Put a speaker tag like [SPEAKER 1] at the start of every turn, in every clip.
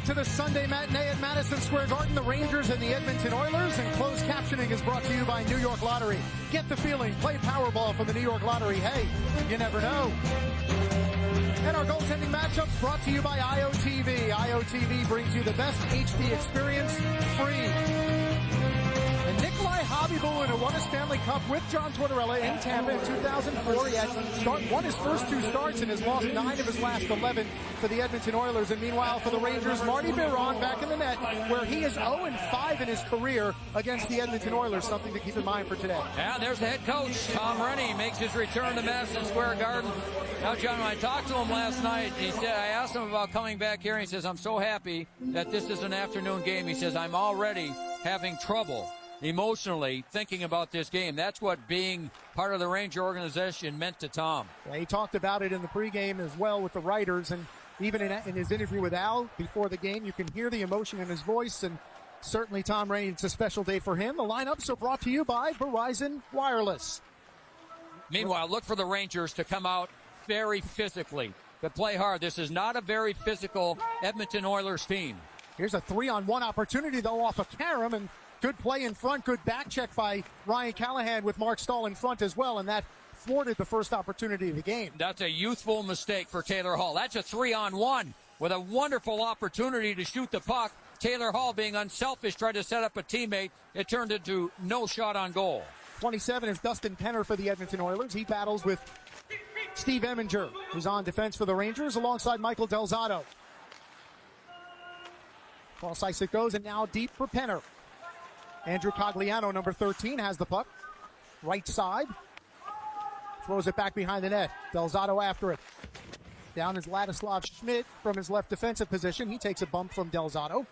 [SPEAKER 1] to the Sunday matinee at Madison Square Garden, the Rangers and the Edmonton Oilers, and closed captioning is brought to you by New York Lottery. Get the feeling, play Powerball from the New York Lottery. Hey, you never know. And our goaltending matchups brought to you by IOTV. IOTV brings you the best HD experience free. And Nikolai Hobbybullin, who won a Stanley Cup with John Tortorella in Tampa in 2004. He had won his first 2 starts and has lost 9 of his last 11 for the Edmonton Oilers. And meanwhile, for the Rangers, Marty Biron back in the net, where he is 0-5 in his career against the Edmonton Oilers. Something to keep in mind for today.
[SPEAKER 2] Yeah, there's the head coach, Tom Rennie, makes his return to Madison Square Garden. Now, John, when I talked to him last night, I asked him about coming back here, and he says, I'm so happy that this is an afternoon game. He says, I'm already having trouble emotionally thinking about this game. That's what being part of the Ranger organization meant to Tom.
[SPEAKER 1] Yeah, he talked about it in the pregame as well with the writers, and even in his interview with Al before the game, you can hear the emotion in his voice, and certainly Tom Rennie, it's a special day for him. The lineups are brought to you by Verizon Wireless.
[SPEAKER 2] Meanwhile, look for the Rangers to come out very physically, but play hard. This is not a very physical Edmonton Oilers team.
[SPEAKER 1] Here's a 3-on-1 opportunity, though, off of Karam, and good play in front, good back check by Ryan Callahan with Mark Stahl in front as well, and that thwarted the first opportunity of the game.
[SPEAKER 2] That's a youthful mistake for Taylor Hall. That's a 3-on-1 with a wonderful opportunity to shoot the puck. Taylor Hall, being unselfish, tried to set up a teammate. It turned into no shot on goal.
[SPEAKER 1] 27 is Dustin Penner for the Edmonton Oilers. He battles with Steve Eminger, who's on defense for the Rangers, alongside Michael Del Zotto. Cross ice it goes, and now deep for Penner. Andrew Cogliano, number 13, has the puck. Right side. Throws it back behind the net. Del Zotto after it. Down is Ladislav Schmidt from his left defensive position. He takes a bump from Del Zotto.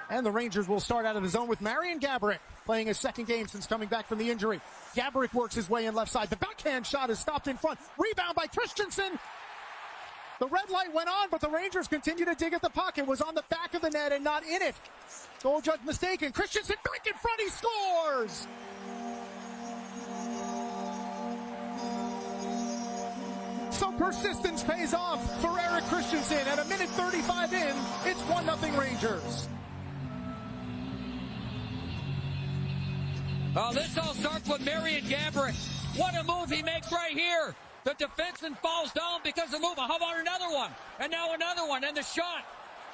[SPEAKER 1] And the Rangers will start out of the zone with Marian Gaborik, playing his second game since coming back from the injury. Gaborik works his way in left side. The backhand shot is stopped in front. Rebound by Christensen. The red light went on, but the Rangers continue to dig at the puck. It was on the back of the net and not in it. Goal judge mistaken. Christensen back in front. He scores! So persistence pays off for Eric Christensen. At a minute 35 in, it's 1-0 Rangers.
[SPEAKER 2] This all starts with Marian Gaborik. What a move he makes right here. The defenseman falls down because of the move. How about another one? And now another one, and the shot.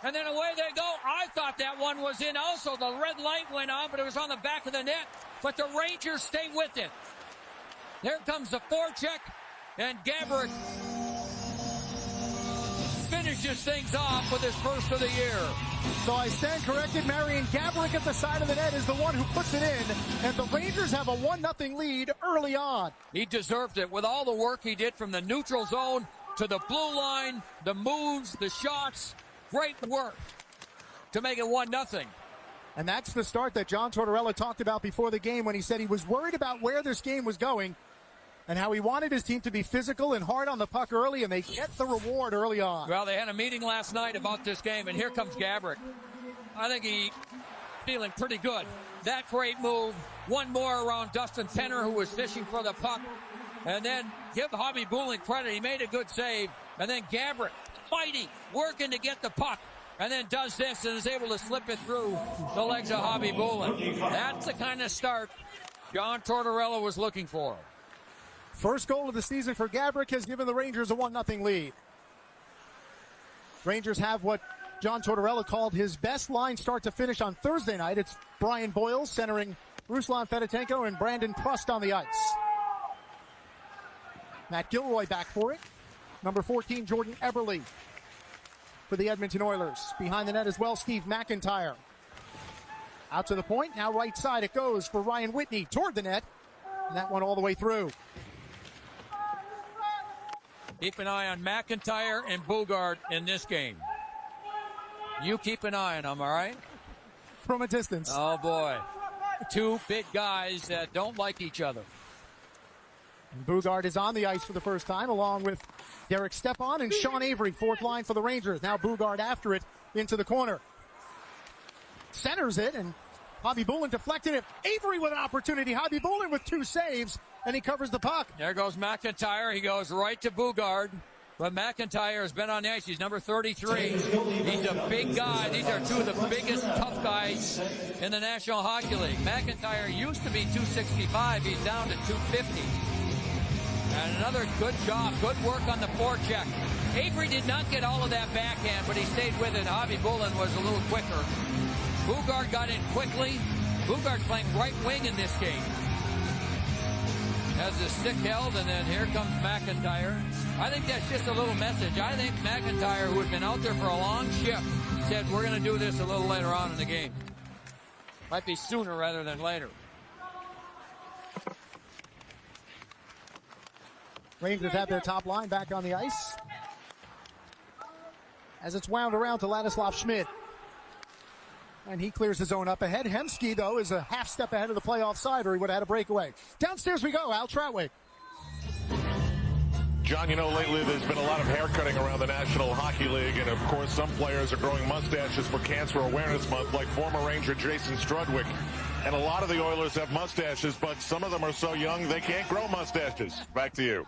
[SPEAKER 2] And then away they go. I thought that one was in also. The red light went on, but it was on the back of the net. But the Rangers stay with it. There comes the forecheck, and Gaborik finishes things off with his first of the year.
[SPEAKER 1] So I stand corrected. Marian Gaborik at the side of the net is the one who puts it in, and the Rangers have a 1-0 lead early on.
[SPEAKER 2] He deserved it with all the work he did from the neutral zone to the blue line, the moves, the shots. Great work to make it 1-0.
[SPEAKER 1] And that's the start that John Tortorella talked about before the game when he said he was worried about where this game was going and how he wanted his team to be physical and hard on the puck early, and they get the reward early on.
[SPEAKER 2] Well, they had a meeting last night about this game, and here comes Gaborik. I think he's feeling pretty good. That great move. One more around Dustin Penner, who was fishing for the puck. And then give Hobbybullin credit. He made a good save. And then Gaborik, fighting, working to get the puck. And then does this and is able to slip it through the legs of Hobbybullin. That's the kind of start John Tortorella was looking for.
[SPEAKER 1] First goal of the season for Gaborik has given the Rangers a 1-0 lead. Rangers have what John Tortorella called his best line start to finish on Thursday night. It's Brian Boyle centering Ruslan Fedotenko and Brandon Prust on the ice. Matt Gilroy back for it. Number 14, Jordan Eberle for the Edmonton Oilers. Behind the net as well, Steve McIntyre. Out to the point, now right side it goes for Ryan Whitney toward the net. And that one all the way through.
[SPEAKER 2] Keep an eye on McIntyre and Bugard in this game. You keep an eye on them, all right?
[SPEAKER 1] From a distance.
[SPEAKER 2] Oh, boy. Two big guys that don't like each other.
[SPEAKER 1] And Bugard is on the ice for the first time, along with Derek Stepan and Sean Avery, fourth line for the Rangers. Now Bugard after it into the corner. Centers it, and Hobbybullin deflected it. Avery with an opportunity. Hobbybullin with 2 saves, and he covers the puck.
[SPEAKER 2] There goes McIntyre. He goes right to Bugard. But McIntyre has been on the ice. He's number 33. He's a big guy. These are two of the biggest, tough guys in the National Hockey League. McIntyre used to be 265. He's down to 250. And another good job, good work on the forecheck. Avery did not get all of that backhand, but he stayed with it. Javi Bullen was a little quicker. Bugard got in quickly. Bugard playing right wing in this game. Has the stick held, and then here comes McIntyre. I think that's just a little message. I think McIntyre, who had been out there for a long shift, said, we're going to do this a little later on in the game. Might be sooner rather than later.
[SPEAKER 1] Rangers have their top line back on the ice as it's wound around to Ladislav Schmid. And he clears his own up ahead. Hemsky, though, is a half step ahead of the playoff side, or he would have had a breakaway. Downstairs we go. Al Troutwig.
[SPEAKER 3] John, you know, lately there's been a lot of haircutting around the National Hockey League, and of course some players are growing mustaches for Cancer Awareness Month, like former Ranger Jason Strudwick. And a lot of the Oilers have mustaches, but some of them are so young they can't grow mustaches. Back to you.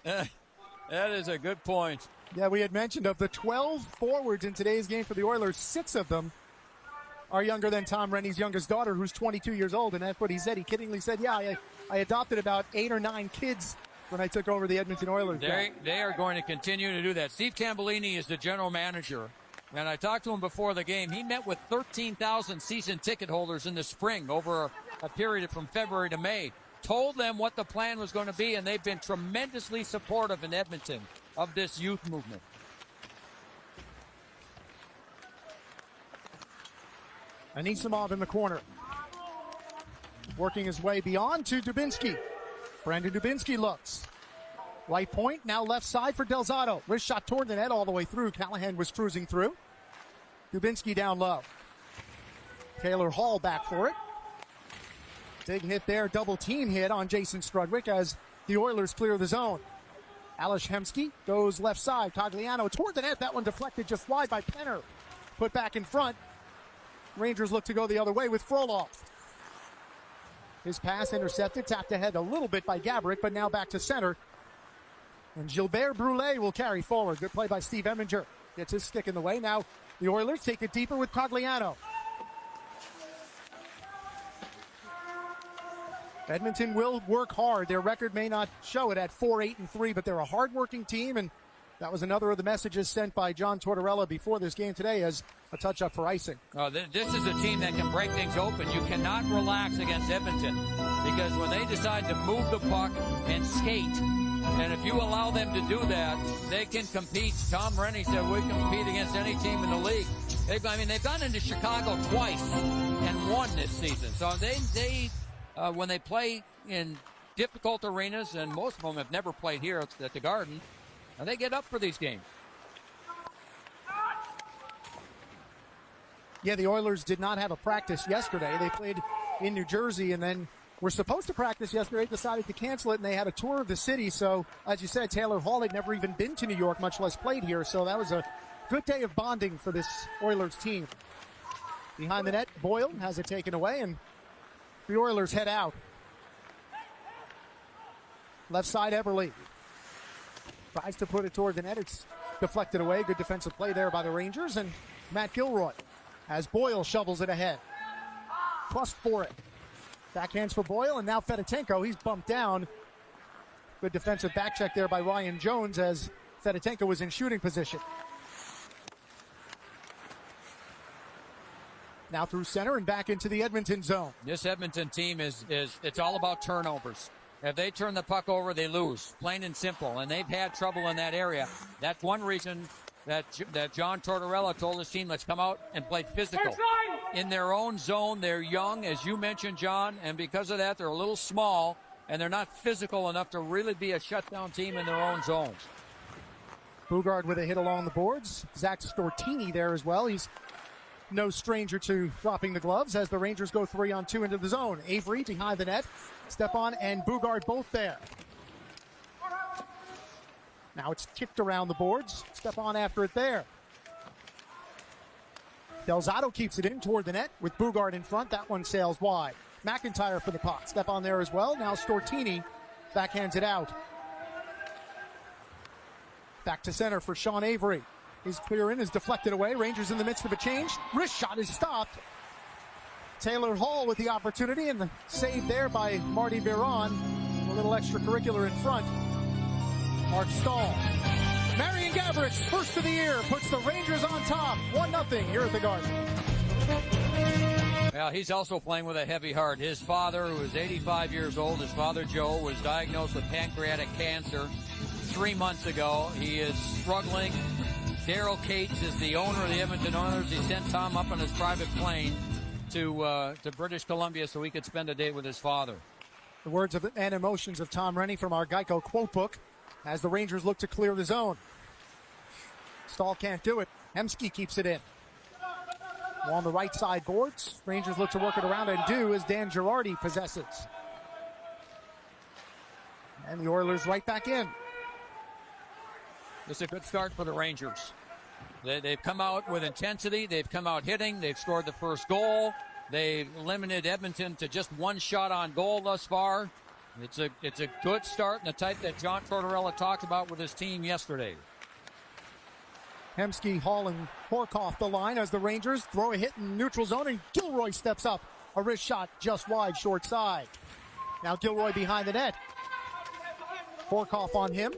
[SPEAKER 2] That is a good point.
[SPEAKER 1] Yeah, we had mentioned of the 12 forwards in today's game for the Oilers, 6 of them are younger than Tom Rennie's youngest daughter, who's 22 years old. And that's what he said. He kiddingly said, yeah, I adopted about 8 or 9 kids when I took over the Edmonton Oilers.
[SPEAKER 2] They are going to continue to do that. Steve Cambellini is the general manager. And I talked to him before the game. He met with 13,000 season ticket holders in the spring over a period from February to May. Told them what the plan was going to be, and they've been tremendously supportive in Edmonton of this youth movement.
[SPEAKER 1] Anisimov in the corner. Working his way beyond to Dubinsky. Brandon Dubinsky looks. Right point, now left side for Delzato. Wrist shot toward the net all the way through. Callahan was cruising through. Dubinsky down low. Taylor Hall back for it. Big hit there, double team hit on Jason Strudwick as the Oilers clear the zone. Ales Hemsky goes left side. Tagliano toward the net. That one deflected just wide by Penner. Put back in front. Rangers look to go the other way with Frolov. His pass intercepted, tapped ahead a little bit by Gaborik, but now back to center. And Gilbert Brulé will carry forward. Good play by Steve Eminger. Gets his stick in the way. Now the Oilers take it deeper with Tagliano. Edmonton will work hard. Their record may not show it at 4-8-3, but they're a hard-working team, and that was another of the messages sent by John Tortorella before this game today as a touch-up for icing.
[SPEAKER 2] This is a team that can break things open. You cannot relax against Edmonton because when they decide to move the puck and skate, and if you allow them to do that, they can compete. Tom Rennie said we can compete against any team in the league. They've gone into Chicago twice and won this season. So they when they play in difficult arenas, and most of them have never played here at the Garden, and they get up for these games.
[SPEAKER 1] Yeah, the Oilers did not have a practice yesterday. They played in New Jersey and then were supposed to practice yesterday, decided to cancel it, and they had a tour of the city. So, as you said, Taylor Hall had never even been to New York, much less played here. So that was a good day of bonding for this Oilers team. Behind the net, Boyle has it taken away, and the Oilers head out. Left side, Eberle. Tries to put it toward the net. It's deflected away. Good defensive play there by the Rangers. And Matt Gilroy as Boyle shovels it ahead. Plus for it. Backhands for Boyle, and now Fedotenko. He's bumped down. Good defensive back check there by Ryan Jones as Fedotenko was in shooting position. Now through center and back into the Edmonton zone.
[SPEAKER 2] This Edmonton team is it's all about turnovers. If they turn the puck over, they lose, plain and simple. And they've had trouble in that area. That's one reason that John Tortorella told his team, let's come out and play physical. In their own zone, they're young, as you mentioned, John, and because of that, they're a little small, and they're not physical enough to really be a shutdown team in their own zones.
[SPEAKER 1] Bugard with a hit along the boards. Zach Stortini there as well. He's no stranger to dropping the gloves as the Rangers go 3-on-2 into the zone. Avery behind the net. Stepan and Bugard both there. Now it's kicked around the boards. Stepan after it there. Delzato keeps it in toward the net with Bugard in front. That one sails wide. McIntyre for the puck. Stepan there as well. Now Stortini backhands it out. Back to center for Sean Avery. His clear in is deflected away. Rangers in the midst of a change. Wrist shot is stopped. Taylor Hall with the opportunity, and the save there by Marty Biron. A little extracurricular in front. Mark Stahl. Marian Gavrich's first of the year puts the Rangers on top. 1-0 here at the Garden.
[SPEAKER 2] Well, he's also playing with a heavy heart. His father, who is 85 years old, his father Joe, was diagnosed with pancreatic cancer 3 months ago. He is struggling. Daryl Cates is the owner of the Edmonton Oilers. He sent Tom up on his private plane to British Columbia so he could spend a day with his father.
[SPEAKER 1] The words and emotions of Tom Rennie from our Geico quote book as the Rangers look to clear the zone. Stahl can't do it. Hemsky keeps it in. On the right side boards. Rangers look to work it around and do as Dan Girardi possesses. And the Oilers right back in.
[SPEAKER 2] It's a good start for the Rangers. They've come out with intensity. They've come out hitting. They've scored the first goal. They've limited Edmonton to just one shot on goal thus far. It's a good start and the type that John Tortorella talked about with his team yesterday.
[SPEAKER 1] Hemsky, Hall, and Horkoff the line as the Rangers throw a hit in neutral zone, and Gilroy steps up. A wrist shot just wide, short side. Now Gilroy behind the net. Horkoff on him.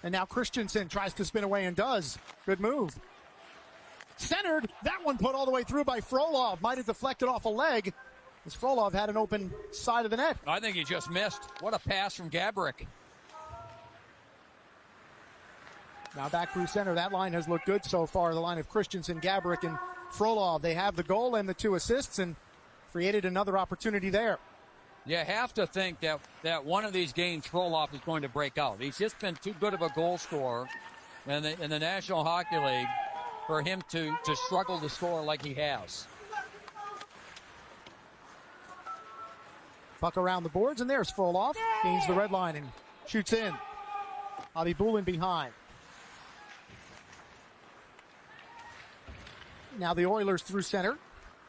[SPEAKER 1] And now Christensen tries to spin away and does. Good move. Centered. That one put all the way through by Frolov. Might have deflected off a leg as Frolov had an open side of the net.
[SPEAKER 2] I think he just missed. What a pass from Gaborik.
[SPEAKER 1] Now back through center. That line has looked good so far. The line of Christensen, Gaborik, and Frolov. They have the goal and the 2 assists and created another opportunity there.
[SPEAKER 2] You have to think that one of these games Frolov is going to break out. He's just been too good of a goal scorer in the National Hockey League for him to struggle to score like he has.
[SPEAKER 1] Puck around the boards, and there's Frolov. Gains the red line and shoots in. Bobby Bulin behind. Now the Oilers through center.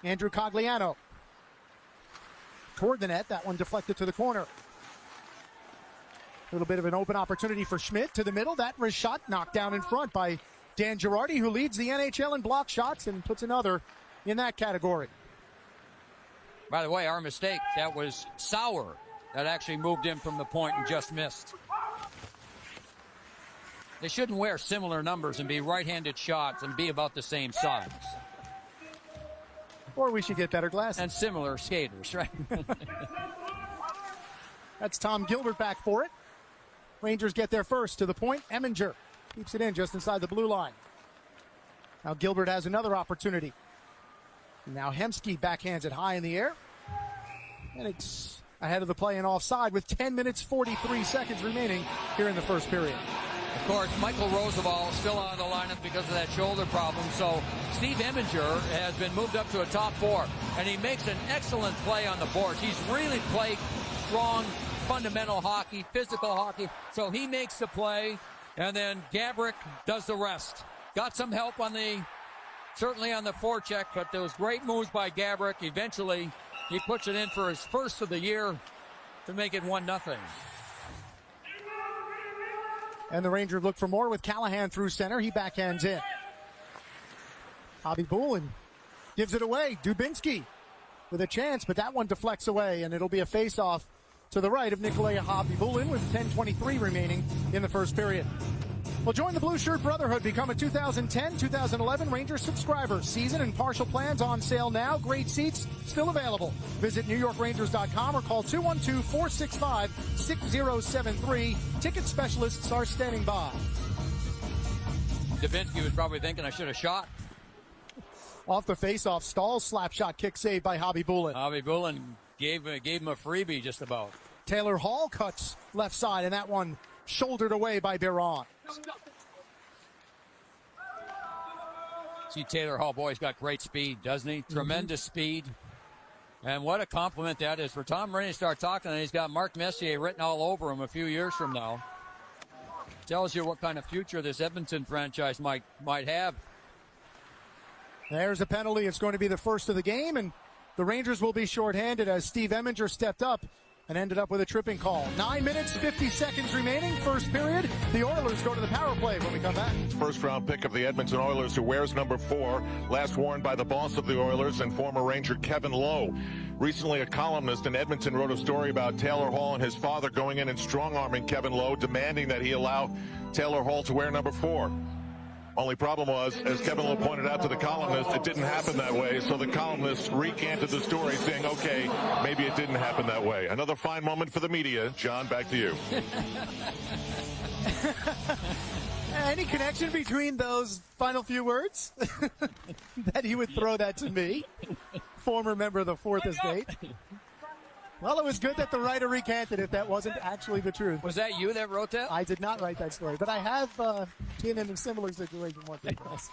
[SPEAKER 1] Andrew Cogliano. Toward the net. That one deflected to the corner. A little bit of an open opportunity for Schmidt to the middle. That wrist shot knocked down in front by Dan Girardi, who leads the NHL in block shots and puts another in that category.
[SPEAKER 2] By the way, our mistake. That was Sauer that actually moved in from the point and just missed. They shouldn't wear similar numbers and be right-handed shots and be about the same size.
[SPEAKER 1] Or we should get better glasses.
[SPEAKER 2] And similar skaters, right?
[SPEAKER 1] That's Tom Gilbert back for it. Rangers get there first to the point. Eminger keeps it in just inside the blue line. Now Gilbert has another opportunity. Now Hemsky backhands it high in the air. And it's ahead of the play and offside with 10 minutes, 43 seconds remaining here in the first period.
[SPEAKER 2] Of course, Michael Roosevelt still out of the lineup because of that shoulder problem. So Steve Eminger has been moved up to a top 4. And he makes an excellent play on the boards. He's really played strong, fundamental hockey, physical hockey. So he makes the play. And then Gaborik does the rest. Got some help certainly on the forecheck, but those great moves by Gaborik. Eventually, he puts it in for his first of the year to make it 1-0.
[SPEAKER 1] And the Rangers look for more with Callahan through center. He backhands in. Bobby Bulin gives it away. Dubinsky with a chance, but that one deflects away, and it'll be a face-off to the right of Nikolai Khabibulin with 10:23 remaining in the first period. Well, join the Blue Shirt Brotherhood. Become a 2010-2011 Rangers subscriber. Season and partial plans on sale now. Great seats still available. Visit NewYorkRangers.com or call 212-465-6073. Ticket specialists are standing by.
[SPEAKER 2] Dubinsky was probably thinking I should have shot.
[SPEAKER 1] Off the face-off, Stahl's slap shot kick saved by Khabibulin.
[SPEAKER 2] Khabibulin gave him a freebie just about.
[SPEAKER 1] Taylor Hall cuts left side, and that one shouldered away by Biron.
[SPEAKER 2] See, Taylor Hall, boy, he's got great speed, doesn't he? Tremendous speed. And what a compliment that is for Tom Rennie to start talking, and he's got Mark Messier written all over him a few years from now. Tells you what kind of future this Edmonton franchise might have.
[SPEAKER 1] There's a penalty. It's going to be the first of the game, and the Rangers will be shorthanded as Steve Eminger stepped up and ended up with a tripping call. 9 minutes, 50 seconds remaining. First period. The Oilers go to the power play when we come back.
[SPEAKER 3] First round pick of the Edmonton Oilers, who wears number 4, last worn by the boss of the Oilers and former Ranger Kevin Lowe. Recently, a columnist in Edmonton wrote a story about Taylor Hall and his father going in and strong-arming Kevin Lowe, demanding that he allow Taylor Hall to wear number 4. Only problem was, as Kevin Lowe pointed out to the columnist, it didn't happen that way. So the columnist recanted the story, saying, okay, maybe it didn't happen that way. Another fine moment for the media. John, back to you.
[SPEAKER 1] Any connection between those final few words? That he would throw that to me, former member of the Fourth Estate. Well, it was good that the writer recanted if that wasn't actually the truth.
[SPEAKER 2] Was that you that wrote that?
[SPEAKER 1] I did not write that story, but I have been in a similar situation once or twice.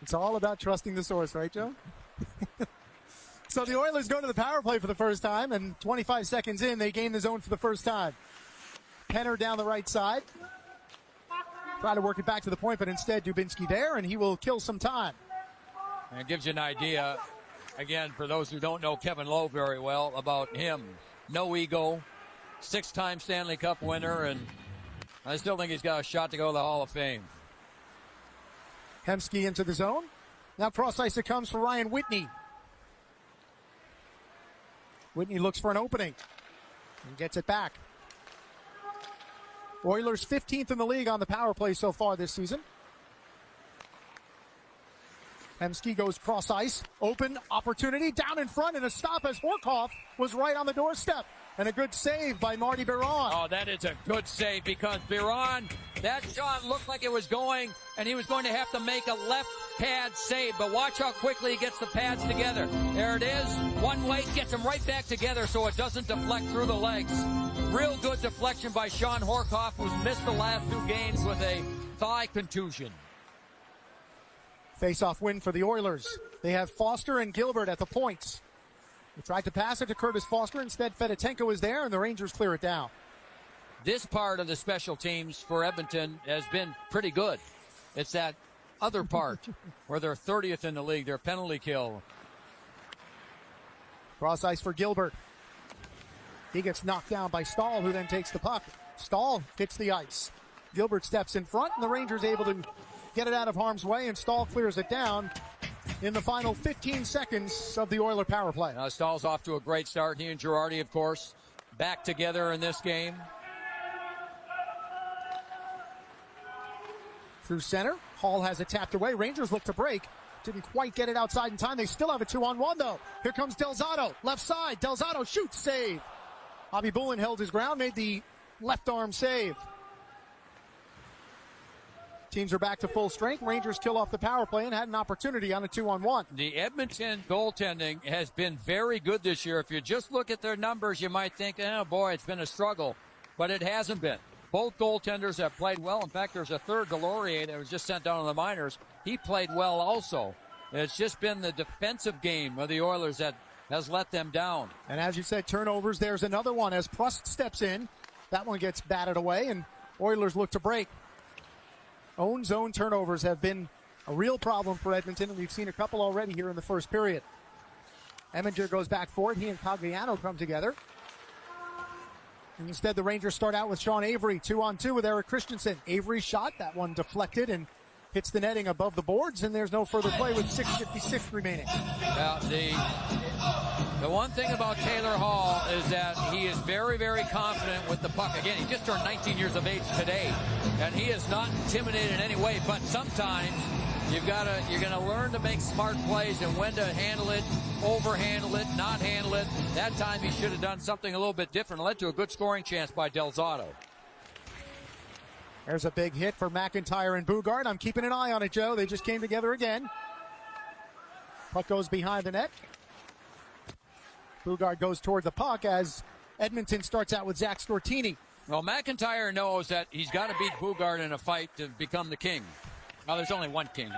[SPEAKER 1] It's all about trusting the source, right, Joe? So the Oilers go to the power play for the first time, and 25 seconds in, they gain the zone for the first time. Penner down the right side. Try to work it back to the point, but instead Dubinsky there, and he will kill some time.
[SPEAKER 2] And it gives you an idea, again, for those who don't know Kevin Lowe very well, about him. No ego, 6-time Stanley Cup winner, and I still think he's got a shot to go to the Hall of Fame.
[SPEAKER 1] Hemsky into the zone. Now cross ice it comes for Ryan Whitney. Whitney looks for an opening and gets it back. Oilers 15th in the league on the power play so far this season. Hemsky goes cross ice, open opportunity, down in front, and a stop as Horkoff was right on the doorstep. And a good save by Marty Biron.
[SPEAKER 2] Oh, that is a good save because Biron, that shot looked like it was going, and he was going to have to make a left pad save. But watch how quickly he gets the pads together. There it is. One way, gets them right back together so it doesn't deflect through the legs. Real good deflection by Sean Horkoff, who's missed the last 2 games with a thigh contusion.
[SPEAKER 1] Face-off win for the Oilers. They have Foster and Gilbert at the points. They tried to pass it to Curtis Foster. Instead, Fedotenko is there, and the Rangers clear it down.
[SPEAKER 2] This part of the special teams for Edmonton has been pretty good. It's that other part where they're 30th in the league, their penalty kill.
[SPEAKER 1] Cross ice for Gilbert. He gets knocked down by Stahl, who then takes the puck. Stahl hits the ice. Gilbert steps in front, and the Rangers able to get it out of harm's way, and Stahl clears it down in the final 15 seconds of the Oiler power play.
[SPEAKER 2] Stahl's off to a great start. He and Girardi, of course, back together in this game.
[SPEAKER 1] Through center. Hall has it tapped away. Rangers look to break. Didn't quite get it outside in time. They still have a 2-on-1, though. Here comes Delzato. Left side. Delzato shoots. Save. Bobby Bullen held his ground. Made the left arm save. Teams are back to full strength. Rangers kill off the power play and had an opportunity on a 2-on-1.
[SPEAKER 2] The Edmonton goaltending has been very good this year. If you just look at their numbers, you might think, oh boy, it's been a struggle. But it hasn't been. Both goaltenders have played well. In fact, there's a third, Delorier, that was just sent down to the minors. He played well also. It's just been the defensive game of the Oilers that has let them down.
[SPEAKER 1] And as you said, turnovers, there's another one as Prust steps in. That one gets batted away, and Oilers look to break. Own zone turnovers have been a real problem for Edmonton, and we've seen a couple already here in the first period. Eminger goes back for it. He and Cogliano come together. And instead, the Rangers start out with Sean Avery, 2-on-2 with Eric Christensen. Avery's shot, that one deflected and hits the netting above the boards, and there's no further play with 6:56 remaining.
[SPEAKER 2] The one thing about Taylor Hall is that he is very, very confident with the puck. Again, he just turned 19 years of age today, and he is not intimidated in any way. But sometimes you're going to learn to make smart plays and when to handle it, overhandle it, not handle it. That time he should have done something a little bit different. It led to a good scoring chance by Delzato.
[SPEAKER 1] There's a big hit for McIntyre and Bugard. I'm keeping an eye on it, Joe. They just came together again. Puck goes behind the net. Bugard goes toward the puck as Edmonton starts out with Zach Stortini.
[SPEAKER 2] Well, McIntyre knows that he's got to beat Bugard in a fight to become the king. Well, there's only one king.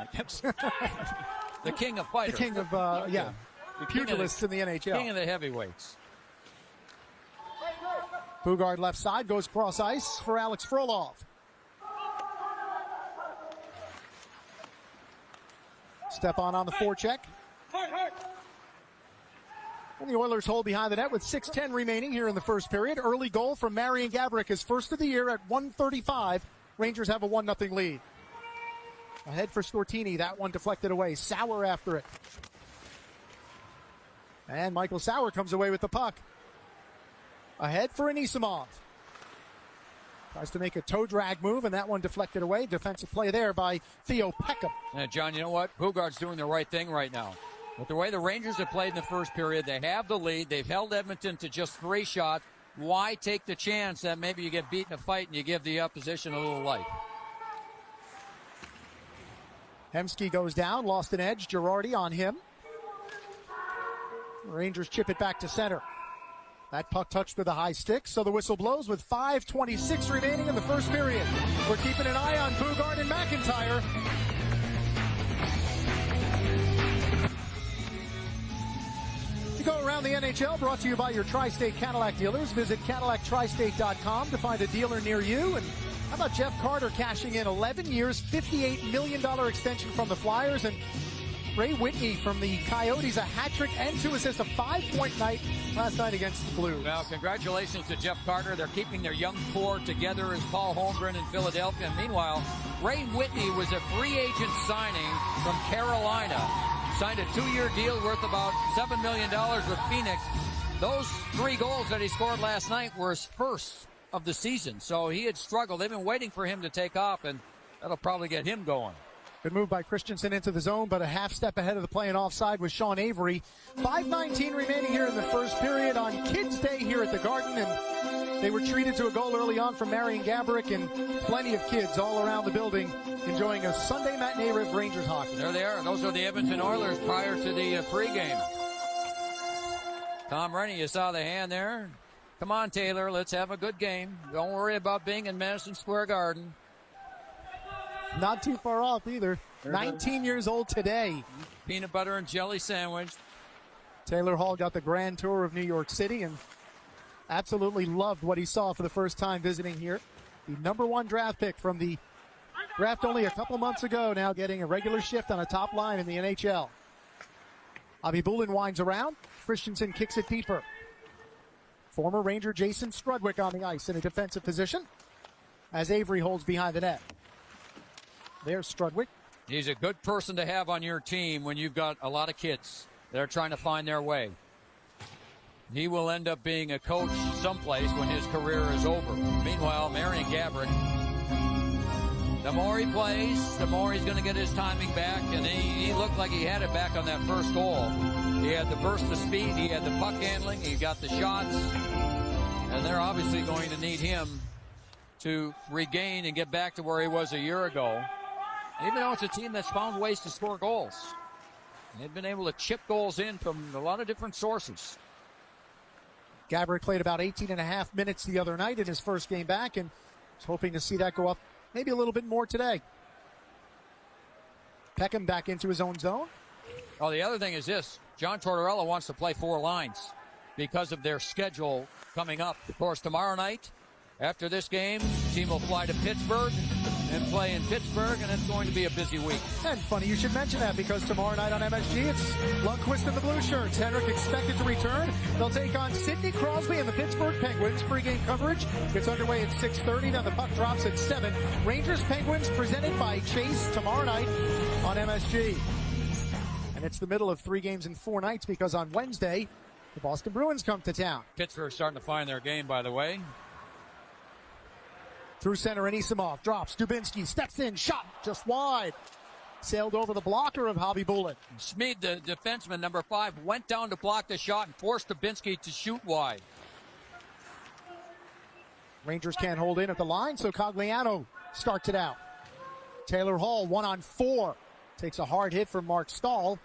[SPEAKER 2] The king of fighters.
[SPEAKER 1] The king of, the pugilists in the NHL.
[SPEAKER 2] King of the heavyweights.
[SPEAKER 1] Bugard left side goes cross ice for Alex Frolov. Step on the forecheck. And the Oilers hold behind the net with 6:10 remaining here in the first period. Early goal from Marian Gaborik, his first of the year at 1:35. Rangers have a 1-0 lead. Ahead for Stortini. That one deflected away. Sauer after it. And Michael Sauer comes away with the puck. Ahead for Anisimov. Tries to make a toe drag move, and that one deflected away. Defensive play there by Theo Peckham.
[SPEAKER 2] And John, you know what? Hugard's doing the right thing right now. With the way the Rangers have played in the first period, they have the lead. They've held Edmonton to just 3 shots. Why take the chance that maybe you get beat in a fight and you give the opposition a little life?
[SPEAKER 1] Hemsky goes down, lost an edge. Girardi on him. Rangers chip it back to center. That puck touched with a high stick, so the whistle blows with 5:26 remaining in the first period. We're keeping an eye on Bugard and McIntyre. You go around the NHL, brought to you by your Tri-State Cadillac dealers. Visit CadillacTristate.com to find a dealer near you. And how about Jeff Carter cashing in 11 years, $58 million extension from the Flyers, and Ray Whitney from the Coyotes, a hat trick and 2 assists, a 5-point night last night against the Blues.
[SPEAKER 2] Well, congratulations to Jeff Carter. They're keeping their young core together as Paul Holmgren in Philadelphia. And meanwhile, Ray Whitney was a free agent signing from Carolina. Signed a 2-year deal worth about $7 million with Phoenix. Those 3 goals that he scored last night were his first of the season. So he had struggled. They've been waiting for him to take off, and that'll probably get him going.
[SPEAKER 1] Good move by Christensen into the zone, but a half step ahead of the play and offside with Sean Avery. 5:19 remaining here in the first period on Kids Day here at the Garden, and they were treated to a goal early on from Marian Gaborik, and plenty of kids all around the building enjoying a Sunday matinee of Rangers hockey.
[SPEAKER 2] There they are. Those are the Edmonton Oilers prior to the pregame. Tom Rennie, you saw the hand there. Come on, Taylor, let's have a good game. Don't worry about being in Madison Square Garden.
[SPEAKER 1] Not too far off either. 19 years old today.
[SPEAKER 2] Peanut butter and jelly sandwich.
[SPEAKER 1] Taylor Hall got the grand tour of New York City and absolutely loved what he saw for the first time visiting here. The number 1 draft pick from the draft only a couple months ago, now getting a regular shift on a top line in the NHL. Khabibulin winds around. Christensen kicks it deeper. Former Ranger Jason Strudwick on the ice in a defensive position as Avery holds behind the net. There's Strudwick.
[SPEAKER 2] He's a good person to have on your team when you've got a lot of kids that are trying to find their way. He will end up being a coach someplace when his career is over. Meanwhile, Marian Gaborik, the more he plays, the more he's going to get his timing back, and he looked like he had it back on that first goal. He had the burst of speed, he had the puck handling, he got the shots, and they're obviously going to need him to regain and get back to where he was a year ago. Even though it's a team that's found ways to score goals. They've been able to chip goals in from a lot of different sources.
[SPEAKER 1] Gaborik played about 18.5 minutes the other night in his first game back, and was hoping to see that go up maybe a little bit more today. Peckham back into his own zone.
[SPEAKER 2] Oh, the other thing is this. John Tortorella wants to play 4 lines because of their schedule coming up. Of course, tomorrow night, after this game, the team will fly to Pittsburgh and play in Pittsburgh, and it's going to be a busy week.
[SPEAKER 1] And funny you should mention that, because tomorrow night on MSG, it's Lundqvist and the Blue Shirts. Henrik expected to return. They'll take on Sidney Crosby and the Pittsburgh Penguins. Pre-game coverage gets underway at 6:30. Then the puck drops at 7. Rangers Penguins presented by Chase tomorrow night on MSG. And it's the middle of 3 games in 4 nights, because on Wednesday, the Boston Bruins come to town.
[SPEAKER 2] Pittsburgh's starting to find their game, by the way.
[SPEAKER 1] Through center, Anisimov drops. Dubinsky steps in, shot just wide. Sailed over the blocker of Khabibulin.
[SPEAKER 2] Smead, the defenseman, number 5, went down to block the shot and forced Dubinsky to shoot wide.
[SPEAKER 1] Rangers can't hold in at the line, so Cogliano starts it out. Taylor Hall, 1-on-4. Takes a hard hit from Mark Stahl.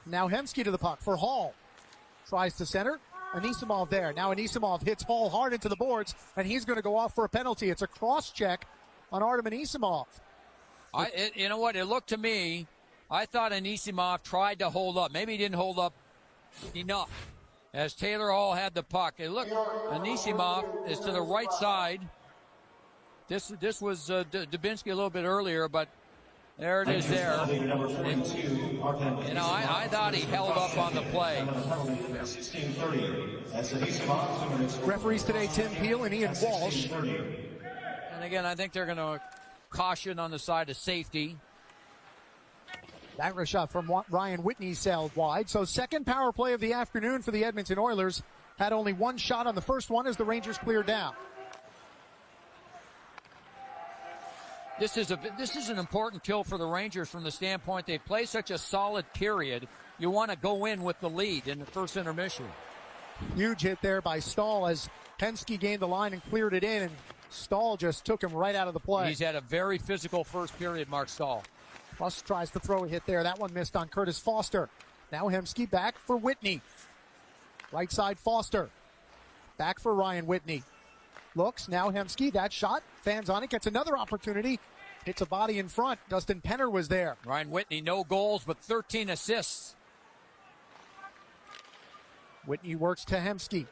[SPEAKER 1] Now Hemsky to the puck for Hall. Tries to center. Anisimov there. Now Anisimov hits Hall hard into the boards, and he's going to go off for a penalty. It's a cross-check on Artem Anisimov.
[SPEAKER 2] You know what? It looked to me, I thought Anisimov tried to hold up. Maybe he didn't hold up enough as Taylor Hall had the puck. It looked, Anisimov is to the right side. This was Dubinsky a little bit earlier, but There it is there. I thought he held up on the play.
[SPEAKER 1] Referees today, Tim Peel and Ian Walsh.
[SPEAKER 2] And again, I think they're going to caution on the side of safety.
[SPEAKER 1] That was shot from Ryan Whitney sailed wide. So second power play of the afternoon for the Edmonton Oilers. Had only one shot on the first one as the Rangers cleared down.
[SPEAKER 2] This is an important kill for the Rangers from the standpoint they play such a solid period. You want to go in with the lead in the first intermission.
[SPEAKER 1] Huge hit there by Stahl as Penske gained the line and cleared it in, and Stahl just took him right out of the play.
[SPEAKER 2] He's had a very physical first period, Mark Stahl.
[SPEAKER 1] Plus tries to throw a hit there. That one missed on Curtis Foster. Now Hemsky back for Whitney. Right side Foster. Back for Ryan Whitney. Looks, now Hemsky, that shot, fans on it, gets another opportunity. Hits a body in front. Dustin Penner was there.
[SPEAKER 2] Ryan Whitney, no goals, but 13 assists.
[SPEAKER 1] Whitney works to Hemsky.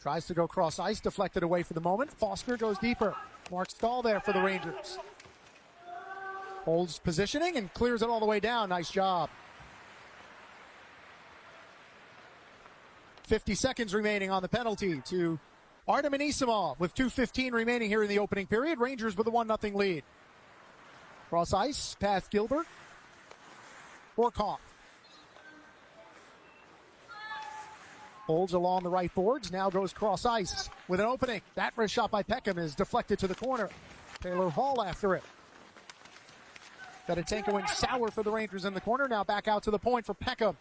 [SPEAKER 1] Tries to go cross ice, deflected away for the moment. Foster goes deeper. Mark Stahl there for the Rangers. Holds positioning and clears it all the way down. Nice job. 50 seconds remaining on the penalty to Artem Anisimov with 2:15 remaining here in the opening period. Rangers with a 1-0 lead. Cross ice, past Gilbert. Borkoff. Holds along the right boards, now goes cross ice with an opening. That wrist shot by Peckham is deflected to the corner. Taylor Hall after it. Fedotenko and Sauer for the Rangers in the corner. Now back out to the point for Peckham.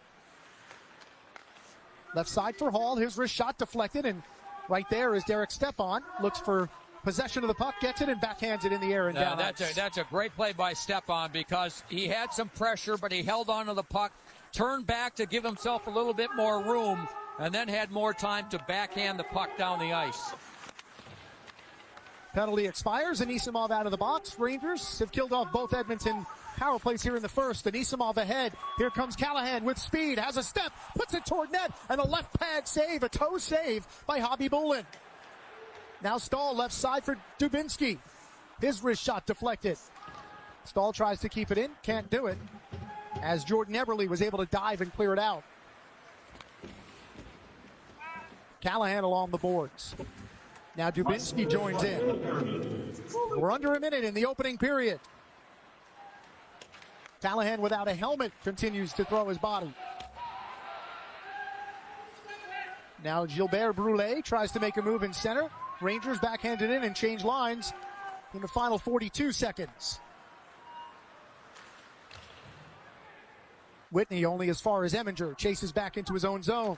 [SPEAKER 1] Left side for Hall. His wrist shot deflected, and right there is Derek Stepan. Looks for possession of the puck, gets it, and backhands it in the air and down.
[SPEAKER 2] That's a great play by Stepan because he had some pressure, but he held on to the puck, turned back to give himself a little bit more room, and then had more time to backhand the puck down the ice.
[SPEAKER 1] Penalty expires. Anisimov out of the box. Rangers have killed off both Edmonton power plays here in the first. Anisimov ahead. Here comes Callahan with speed. Has a step. Puts it toward net. And a left pad save. A toe save by Hobby Bullen. Now Stahl left side for Dubinsky. His wrist shot deflected. Stahl tries to keep it in. Can't do it. As Jordan Eberle was able to dive and clear it out. Callahan along the boards. Now Dubinsky joins in. We're under a minute in the opening period. Callahan without a helmet continues to throw his body. Now Gilbert Brulé tries to make a move in center. Rangers backhanded in and change lines in the final 42 seconds. Whitney only as far as Eminger. Chases back into his own zone.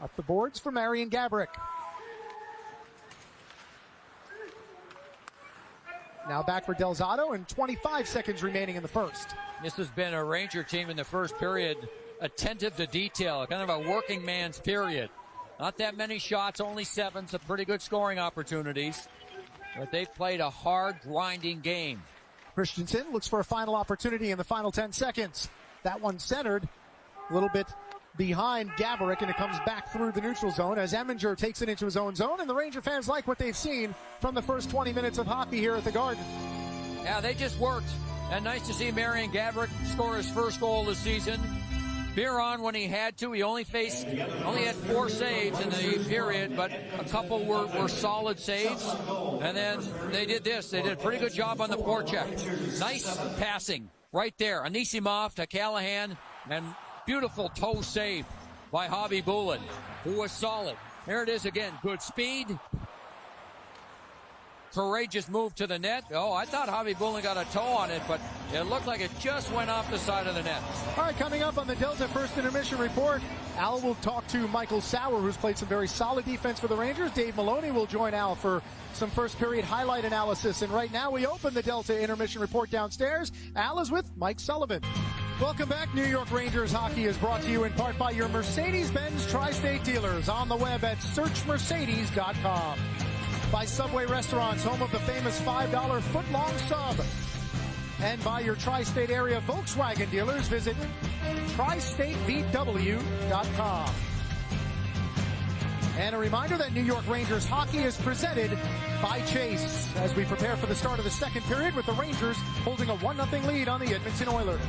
[SPEAKER 1] Up the boards for Marian Gaborik. Now back for Delzato, and 25 seconds remaining in the first.
[SPEAKER 2] This has been a Ranger team in the first period, attentive to detail, kind of a working man's period. Not that many shots, only 7, some pretty good scoring opportunities. But they've played a hard, grinding game.
[SPEAKER 1] Christensen looks for a final opportunity in the final 10 seconds. That one centered a little bit behind Gaborik, and it comes back through the neutral zone as Eminger takes it into his own zone, and the Ranger fans like what they've seen from the first 20 minutes of hockey here at the Garden.
[SPEAKER 2] Yeah, they just worked. And nice to see Marian Gaborik score his first goal of the season. Biron, when he had to, he only had 4 saves in the period, but a couple were solid saves. And then they did this. They did a pretty good job on the forecheck. Nice passing right there. Anisimov to Callahan, and beautiful toe save by Hobby Bullen, who was solid. There it is again. Good speed. Courageous move to the net. Oh, I thought Hobby Bullen got a toe on it, but it looked like it just went off the side of the net.
[SPEAKER 1] All right, coming up on the Delta First Intermission Report, Al will talk to Michael Sauer, who's played some very solid defense for the Rangers. Dave Maloney will join Al for some first period highlight analysis. And right now we open the Delta Intermission Report downstairs. Al is with Mike Sullivan. Welcome back. New York Rangers hockey is brought to you in part by your Mercedes-Benz Tri-State dealers on the web at searchmercedes.com. By Subway Restaurants, home of the famous $5 foot-long sub. And by your Tri-State area Volkswagen dealers, visit tristatevw.com. And a reminder that New York Rangers hockey is presented by Chase as we prepare for the start of the second period with the Rangers holding a 1-0 lead on the Edmonton Oilers.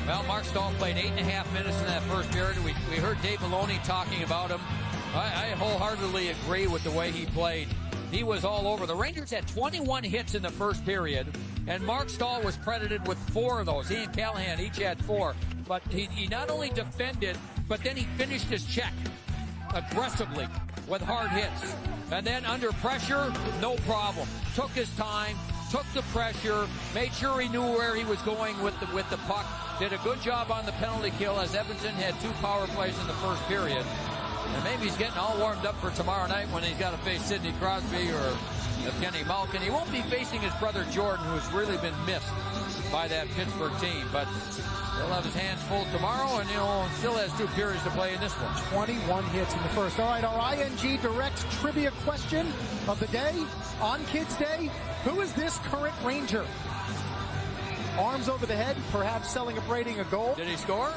[SPEAKER 2] Well, Mark Stahl played 8.5 minutes in that first period. We heard Dave Maloney talking about him. I wholeheartedly agree with the way he played. He was all over. The Rangers had 21 hits in the first period, and Mark Stahl was credited with 4 of those. He and Callahan each had 4. But he not only defended, but then he finished his check aggressively with hard hits. And then under pressure, no problem. Took his time, took the pressure, made sure he knew where he was going with the puck. Did a good job on the penalty kill as Edmonton had 2 power plays in the first period. And maybe he's getting all warmed up for tomorrow night when he's got to face Sidney Crosby or Kenny Malkin. He won't be facing his brother Jordan, who's really been missed by that Pittsburgh team. But he'll have his hands full tomorrow, and still has 2 periods to play in this one.
[SPEAKER 1] 21 hits in the first. All right, our ING Direct trivia question of the day on Kids Day. Who is this current Ranger? Arms over the head, perhaps celebrating a goal.
[SPEAKER 2] Did he score?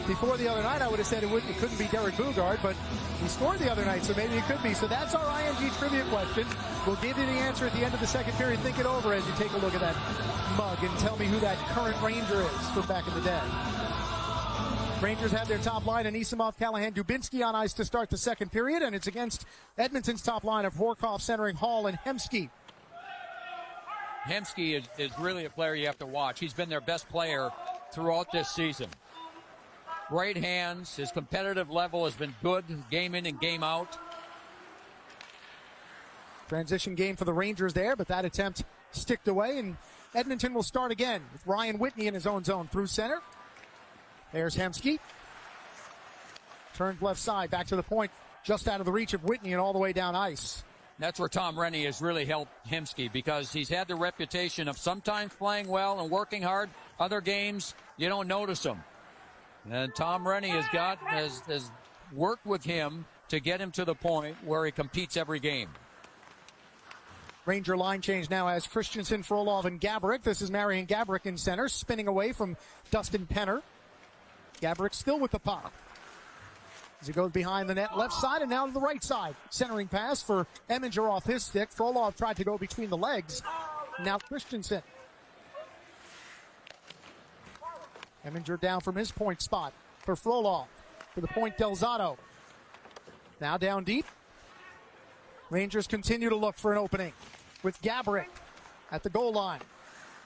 [SPEAKER 1] Before the other night, I would have said it couldn't be Derek Bugard, but he scored the other night, so maybe it could be. So that's our ING trivia question. We'll give you the answer at the end of the second period. Think it over as you take a look at that mug and tell me who that current Ranger is from back in the day. Rangers have their top line, Anisimov, Callahan, Dubinsky on ice to start the second period, and it's against Edmonton's top line of Horkoff centering Hall and Hemsky.
[SPEAKER 2] Hemsky is really a player you have to watch. He's been their best player throughout this season. Great hands. His competitive level has been good game in and game out.
[SPEAKER 1] Transition game for the Rangers there, but that attempt sticked away, and Edmonton will start again with Ryan Whitney in his own zone through center. There's Hemsky. Turned left side, back to the point, just out of the reach of Whitney and all the way down ice.
[SPEAKER 2] That's where Tom Rennie has really helped Hemsky because he's had the reputation of sometimes playing well and working hard. Other games, you don't notice him. And Tom Rennie has worked with him to get him to the point where he competes every game.
[SPEAKER 1] Ranger line change now as Christensen, Frolov, and Gaborik. This is Marian Gaborik in center, spinning away from Dustin Penner. Gaborik still with the puck. As he goes behind the net, left side, and now to the right side. Centering pass for Eminger off his stick. Frolov tried to go between the legs. Now Christensen. Eminger down from his point spot for Frolov. To the point, Delzato. Now down deep. Rangers continue to look for an opening with Gaborik at the goal line.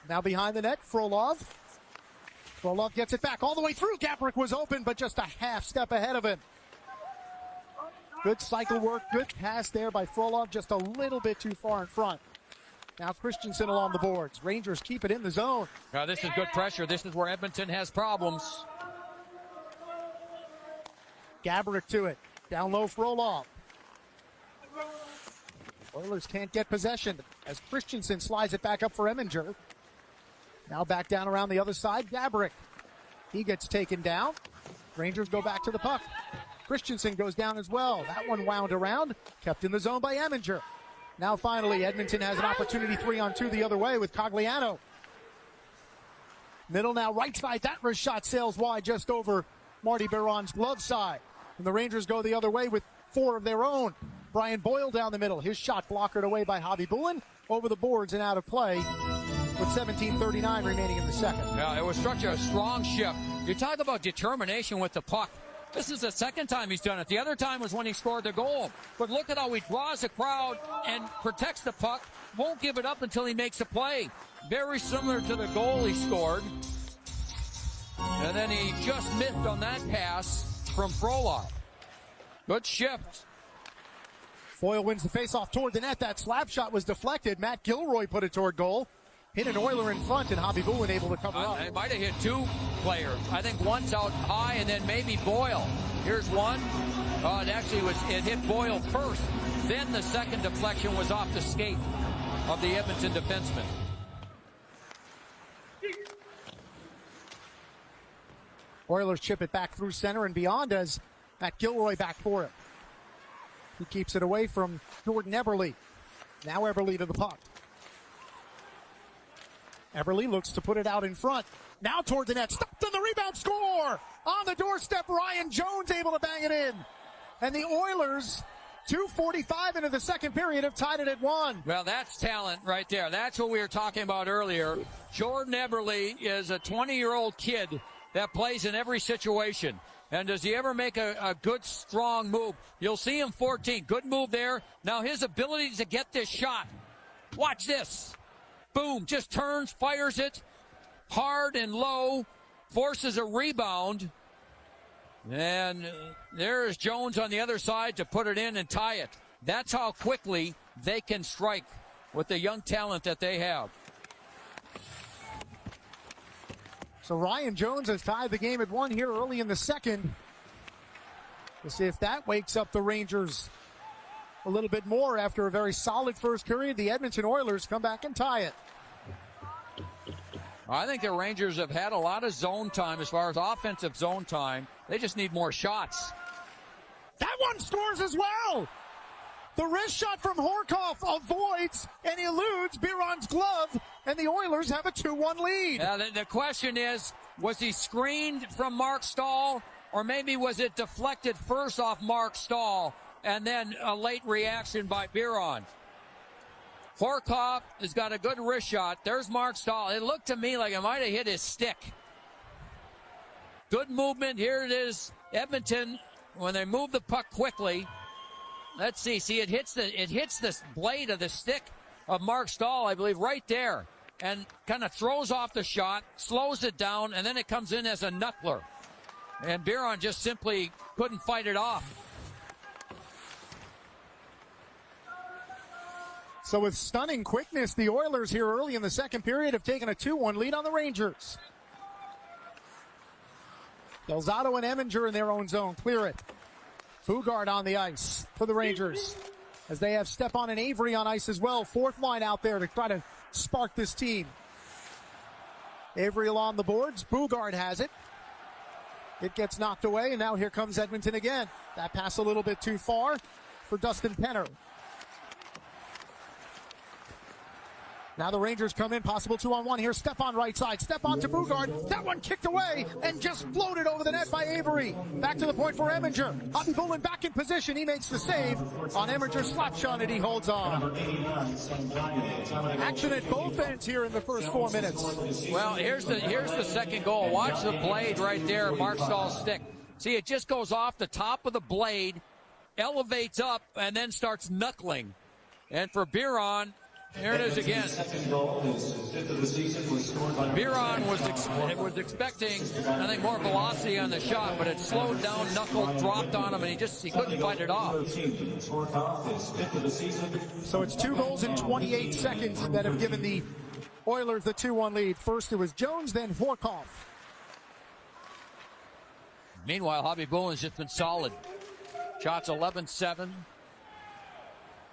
[SPEAKER 1] Now behind the net, Frolov. Frolov gets it back all the way through. Gaborik was open, but just a half step ahead of him. Good cycle work, good pass there by Frolov, just a little bit too far in front. Now Christensen along the boards. Rangers keep it in the zone.
[SPEAKER 2] Now this is good pressure. This is where Edmonton has problems.
[SPEAKER 1] Gaborik to it. Down low, Frolov. Oilers can't get possession as Christensen slides it back up for Eminger. Now back down around the other side, Gaborik. He gets taken down. Rangers go back to the puck. Christensen goes down as well. That one wound around, kept in the zone by Eminger. Now finally, Edmonton has an opportunity 3-on-2 the other way with Cogliano. Middle now, right side. That wrist shot sails wide just over Marty Biron's glove side. And the Rangers go the other way with 4 of their own. Brian Boyle down the middle. His shot blockered away by Javi Bulin. Over the boards and out of play with 17:39 remaining in the second.
[SPEAKER 2] Yeah, it was such a strong shift. You talk about determination with the puck. This is the second time he's done it. The other time was when he scored the goal. But look at how he draws the crowd and protects the puck. Won't give it up until he makes a play. Very similar to the goal he scored. And then he just missed on that pass from Frolov. Good shift.
[SPEAKER 1] Foyle wins the faceoff toward the net. That slap shot was deflected. Matt Gilroy put it toward goal. Hit an Oiler in front, and Javi Bulin able to cover up.
[SPEAKER 2] They might have hit 2 players. I think one's out high, and then maybe Boyle. Here's one. It hit Boyle first. Then the second deflection was off the skate of the Edmonton defenseman.
[SPEAKER 1] Oilers chip it back through center and beyond as Matt Gilroy back for it. He keeps it away from Jordan Eberle. Now Eberle to the puck. Eberle looks to put it out in front. Now toward the net. Stopped on the rebound. Score! On the doorstep, Ryan Jones able to bang it in. And the Oilers, 2:45 into the second period, have tied it at 1.
[SPEAKER 2] Well, that's talent right there. That's what we were talking about earlier. Jordan Eberle is a 20-year-old kid that plays in every situation. And does he ever make a good, strong move? You'll see him 14. Good move there. Now his ability to get this shot. Watch this. Boom. Just turns, fires it hard and low, forces a rebound. And there's Jones on the other side to put it in and tie it. That's how quickly they can strike with the young talent that they have.
[SPEAKER 1] So Ryan Jones has tied the game at 1 here early in the second. We'll see if that wakes up the Rangers a little bit more after a very solid first period. The Edmonton Oilers come back and tie it.
[SPEAKER 2] I think the Rangers have had a lot of zone time as far as offensive zone time. They just need more shots.
[SPEAKER 1] That one scores as well. The wrist shot from Horkoff avoids and eludes Biron's glove, and the Oilers have a 2-1 lead.
[SPEAKER 2] The question is, was he screened from Mark Stahl, or maybe was it deflected first off Mark Stahl and then a late reaction by Biron? Horkoff has got a good wrist shot. There's Mark Stahl. It looked to me like it might have hit his stick. Good movement. Here it is. Edmonton, when they move the puck quickly. Let's see. See, it hits the blade of the stick of Mark Stahl, I believe, right there. And kind of throws off the shot, slows it down, and then it comes in as a knuckler. And Biron just simply couldn't fight it off.
[SPEAKER 1] So with stunning quickness, the Oilers here early in the second period have taken a 2-1 lead on the Rangers. Delzato and Eminger in their own zone. Clear it. Fugard on the ice for the Rangers, as they have Stepan and Avery on ice as well. Fourth line out there to try to spark this team. Avery along the boards. Fugard has it. It gets knocked away, and now here comes Edmonton again. That pass a little bit too far for Dustin Penner. Now the Rangers come in, possible 2-on-1 here. Stepan right side, Stepan to Fugard. That one kicked away and just floated over the net by Avery. Back to the point for Eminger. Hutton back in position. He makes the save on Eminger's slap shot, and he holds on. Action at both ends here in the first 4 minutes.
[SPEAKER 2] Well, here's the second goal. Watch the blade right there, Mark Stahl's stick. See, it just goes off the top of the blade, elevates up, and then starts knuckling. And for Biron, here it is again. Biron was expecting, I think, more velocity on the shot, but it slowed down, knuckled, dropped on him, and he couldn't fight it off.
[SPEAKER 1] So it's 2 goals in 28 seconds that have given the Oilers the 2-1 lead. First it was Jones, then Horkoff.
[SPEAKER 2] Meanwhile, Hobby Boolin's just been solid. Shots 11-7.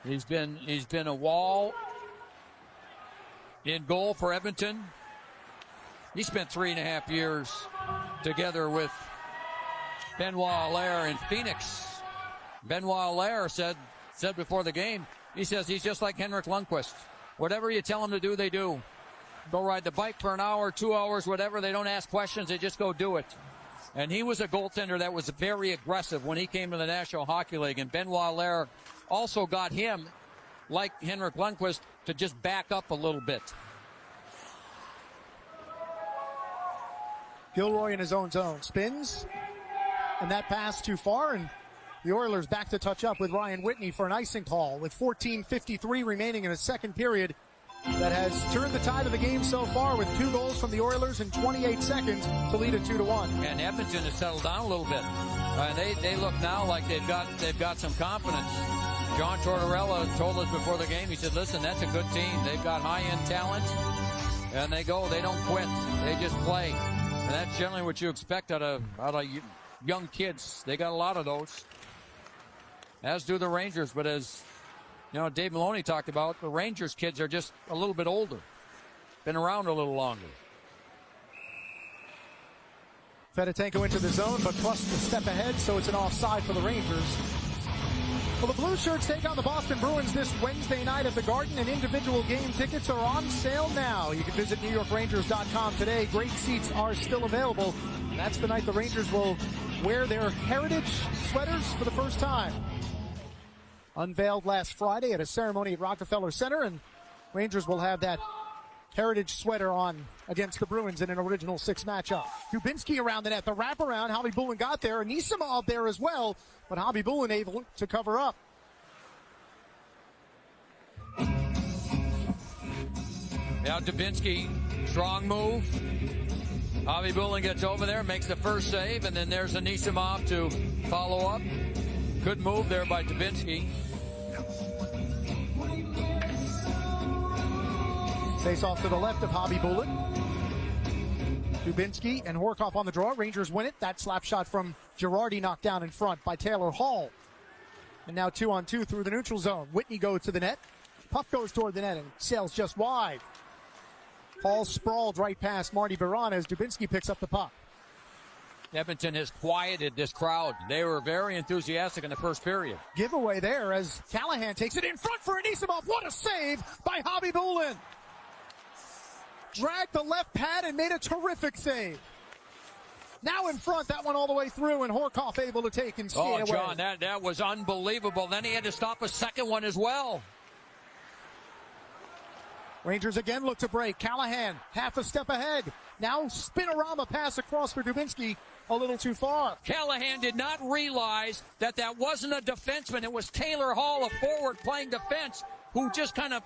[SPEAKER 2] He's been a wall in goal for Edmonton. He spent 3.5 years together with Benoit Allaire in Phoenix. Benoit Allaire said before the game, he says he's just like Henrik Lundqvist. Whatever you tell him to do, they do. Go ride the bike for an hour, 2 hours, whatever. They don't ask questions. They just go do it. And he was a goaltender that was very aggressive when he came to the National Hockey League. And Benoit Allaire also got him, like Henrik Lundqvist, to just back up a little bit.
[SPEAKER 1] Gilroy in his own zone. Spins. And that pass too far. And the Oilers back to touch up with Ryan Whitney for an icing call with 14:53 remaining in the second period. That has turned the tide of the game so far with 2 goals from the Oilers in 28 seconds to lead it 2-1.
[SPEAKER 2] And Edmonton has settled down a little bit. They look now like they've got some confidence. John Tortorella told us before the game, he said, listen, that's a good team. They've got high-end talent, and they don't quit. They just play. And that's generally what you expect out of young kids. They got a lot of those, as do the Rangers. But as you know, Dave Maloney talked about, the Rangers kids are just a little bit older, been around a little longer.
[SPEAKER 1] Fedotenko into the zone, but plus the step ahead, so it's an offside for the Rangers. Well, the Blue Shirts take on the Boston Bruins this Wednesday night at the Garden, and individual game tickets are on sale now. You can visit NewYorkRangers.com today. Great seats are still available. That's the night the Rangers will wear their heritage sweaters for the first time. Unveiled last Friday at a ceremony at Rockefeller Center, and Rangers will have that heritage sweater on against the Bruins in an original 6 matchup. Dubinsky around the net, the wraparound. Hobby Bulin got there, and Nisimov there as well, but Hobby Bulin able to cover up.
[SPEAKER 2] Now Dubinsky, strong move. Hobby Bulin gets over there, makes the first save, and then there's Anisimov to follow up. Good move there by Dubinsky.
[SPEAKER 1] Face off to the left of Hobby Bulin. Dubinsky and Horkoff on the draw. Rangers win it. That slap shot from Girardi knocked down in front by Taylor Hall. And now 2-on-2 through the neutral zone. Whitney goes to the net. Puck goes toward the net and sails just wide. Hall sprawled right past Marty Biron as Dubinsky picks up the puck.
[SPEAKER 2] Edmonton has quieted this crowd. They were very enthusiastic in the first period.
[SPEAKER 1] Giveaway there as Callahan takes it in front for Anisimov. What a save by Hobby Bulin. Dragged the left pad and made a terrific save. Now in front, that one all the way through, and Horkoff able to take and skate away.
[SPEAKER 2] Oh, John, that was unbelievable. Then he had to stop a second one as well.
[SPEAKER 1] Rangers again look to break. Callahan half a step ahead. Now spinorama pass across for Dubinsky, a little too far.
[SPEAKER 2] Callahan did not realize that wasn't a defenseman. It was Taylor Hall, a forward playing defense, who just kind of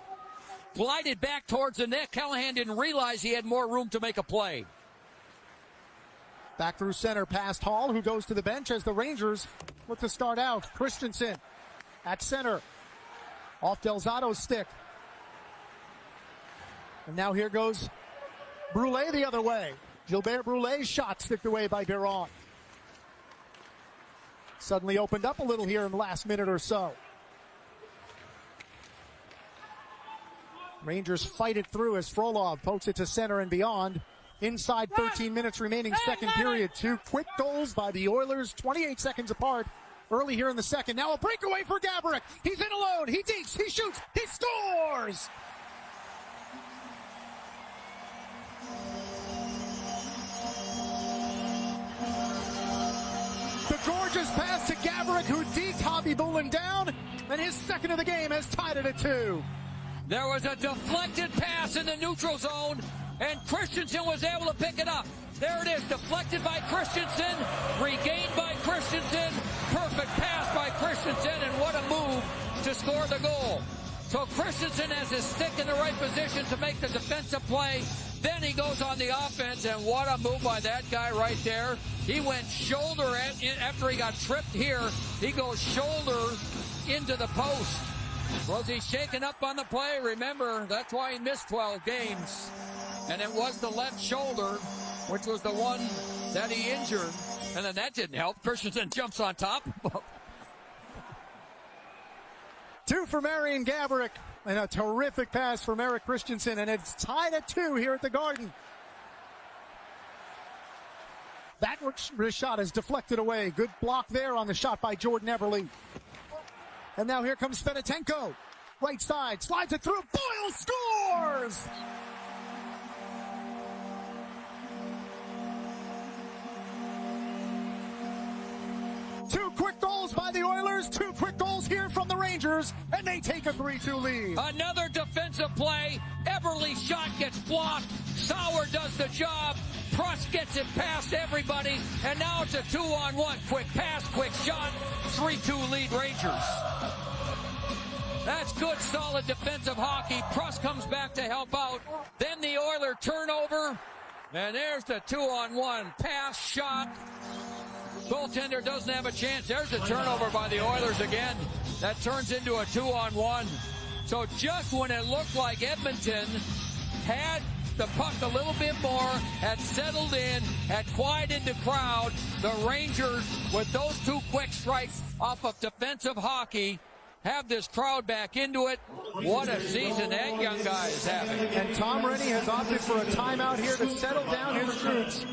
[SPEAKER 2] glided back towards the net. Callahan didn't realize he had more room to make a play.
[SPEAKER 1] Back through center past Hall, who goes to the bench as the Rangers look to start out. Christensen at center. Off Delzato's stick. And now here goes Brule the other way. Gilbert Brule's shot sticked away by Biron. Suddenly opened up a little here in the last minute or so. Rangers fight it through as Frolov pokes it to center and beyond. Inside 13 minutes remaining second period. 2 quick goals by the Oilers, 28 seconds apart early here in the second. Now a breakaway for Gaborik. He's in alone. He dekes. He shoots. He scores! The gorgeous pass to Gaborik, who deked Hobby Bulin down, and his second of the game has tied it at 2.
[SPEAKER 2] There was a deflected pass in the neutral zone, and Christensen was able to pick it up. There it is, deflected by Christensen, regained by Christensen, perfect pass by Christensen, and what a move to score the goal. So Christensen has his stick in the right position to make the defensive play. Then he goes on the offense, and what a move by that guy right there. He went shoulder after he got tripped here. He goes shoulder into the post. Was he shaken up on the play? Remember, that's why he missed 12 games. And it was the left shoulder, which was the one that he injured. And then that didn't help. Christensen jumps on top.
[SPEAKER 1] 2 for Marian Gaborik. And a terrific pass from Erik Christensen. And it's tied at 2 here at the Garden. That shot is deflected away. Good block there on the shot by Jordan Eberle. And now here comes Fedotenko. Right side, slides it through. Boyle scores! Two quick goals by the Oilers, 2 quick goals here from the Rangers, and they take a 3-2 lead.
[SPEAKER 2] Another defensive play. Eberle's shot gets blocked. Sauer does the job. Pruss gets it past everybody, and now it's a 2-on-1. Quick pass, quick shot, 3-2 lead Rangers. That's good, solid defensive hockey. Pruss comes back to help out. Then the Oiler turnover, and there's the 2-on-1. Pass, shot. Goaltender doesn't have a chance. There's a turnover by the Oilers again. That turns into a 2-on-1. So just when it looked like Edmonton had the puck a little bit more, had settled in, had quieted the crowd, the Rangers, with those 2 quick strikes off of defensive hockey, have this crowd back into it. What a season that young guy is having.
[SPEAKER 1] And Tom Rennie has opted for a timeout here to settle down his troops.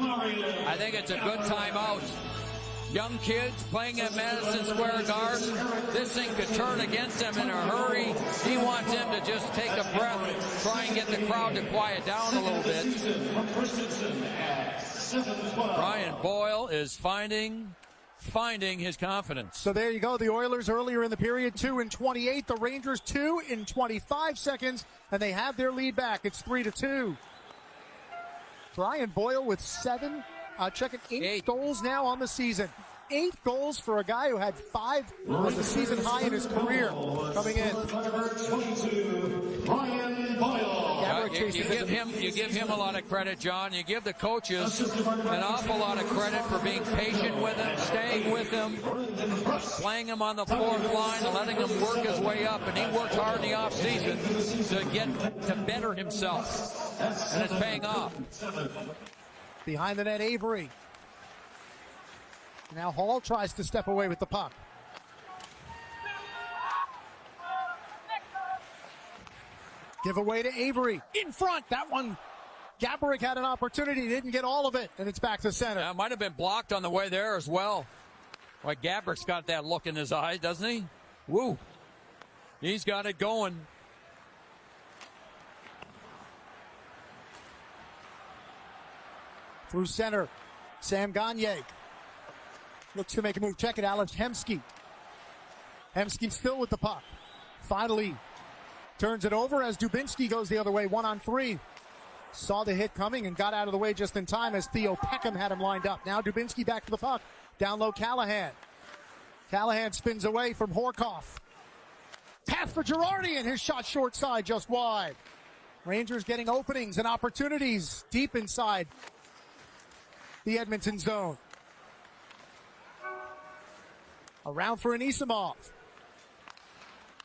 [SPEAKER 2] I think it's a good timeout. Young kids playing at Madison Square Garden. This thing could turn against them in a hurry. He wants them to just take a breath, try and get the crowd to quiet down a little bit. Brian Boyle is finding his confidence.
[SPEAKER 1] So there you go. The Oilers earlier in the period, 2 in 28. The Rangers 2 in 25 seconds, and they have their lead back. It's 3-2. Brian Boyle with 8 goals now on the season. 8 goals for a guy who had 5 as a season high in his career coming in.
[SPEAKER 2] Brian Boyle. You give him a lot of credit, John. You give the coaches an awful lot of credit for being patient with him, staying with him, playing him on the fourth line, and letting him work his way up. And he worked hard in the offseason to better himself, and it's paying off.
[SPEAKER 1] Behind the net, Avery. Now Hall tries to step away with the puck. Give away to Avery. In front. That one, Gaborik had an opportunity. Didn't get all of it. And it's back to center.
[SPEAKER 2] That might have been blocked on the way there as well. Well, Gaborik's got that look in his eyes, doesn't he? Woo. He's got it going.
[SPEAKER 1] Through center. Sam Gagne. Looks to make a move. Check it, Alex Hemsky. Hemsky still with the puck. Finally turns it over as Dubinsky goes the other way, 1-on-3. Saw the hit coming and got out of the way just in time as Theo Peckham had him lined up. Now Dubinsky back to the puck. Down low, Callahan. Callahan spins away from Horkoff. Pass for Girardi, and his shot short side, just wide. Rangers getting openings and opportunities deep inside the Edmonton zone. Around for Anisimov.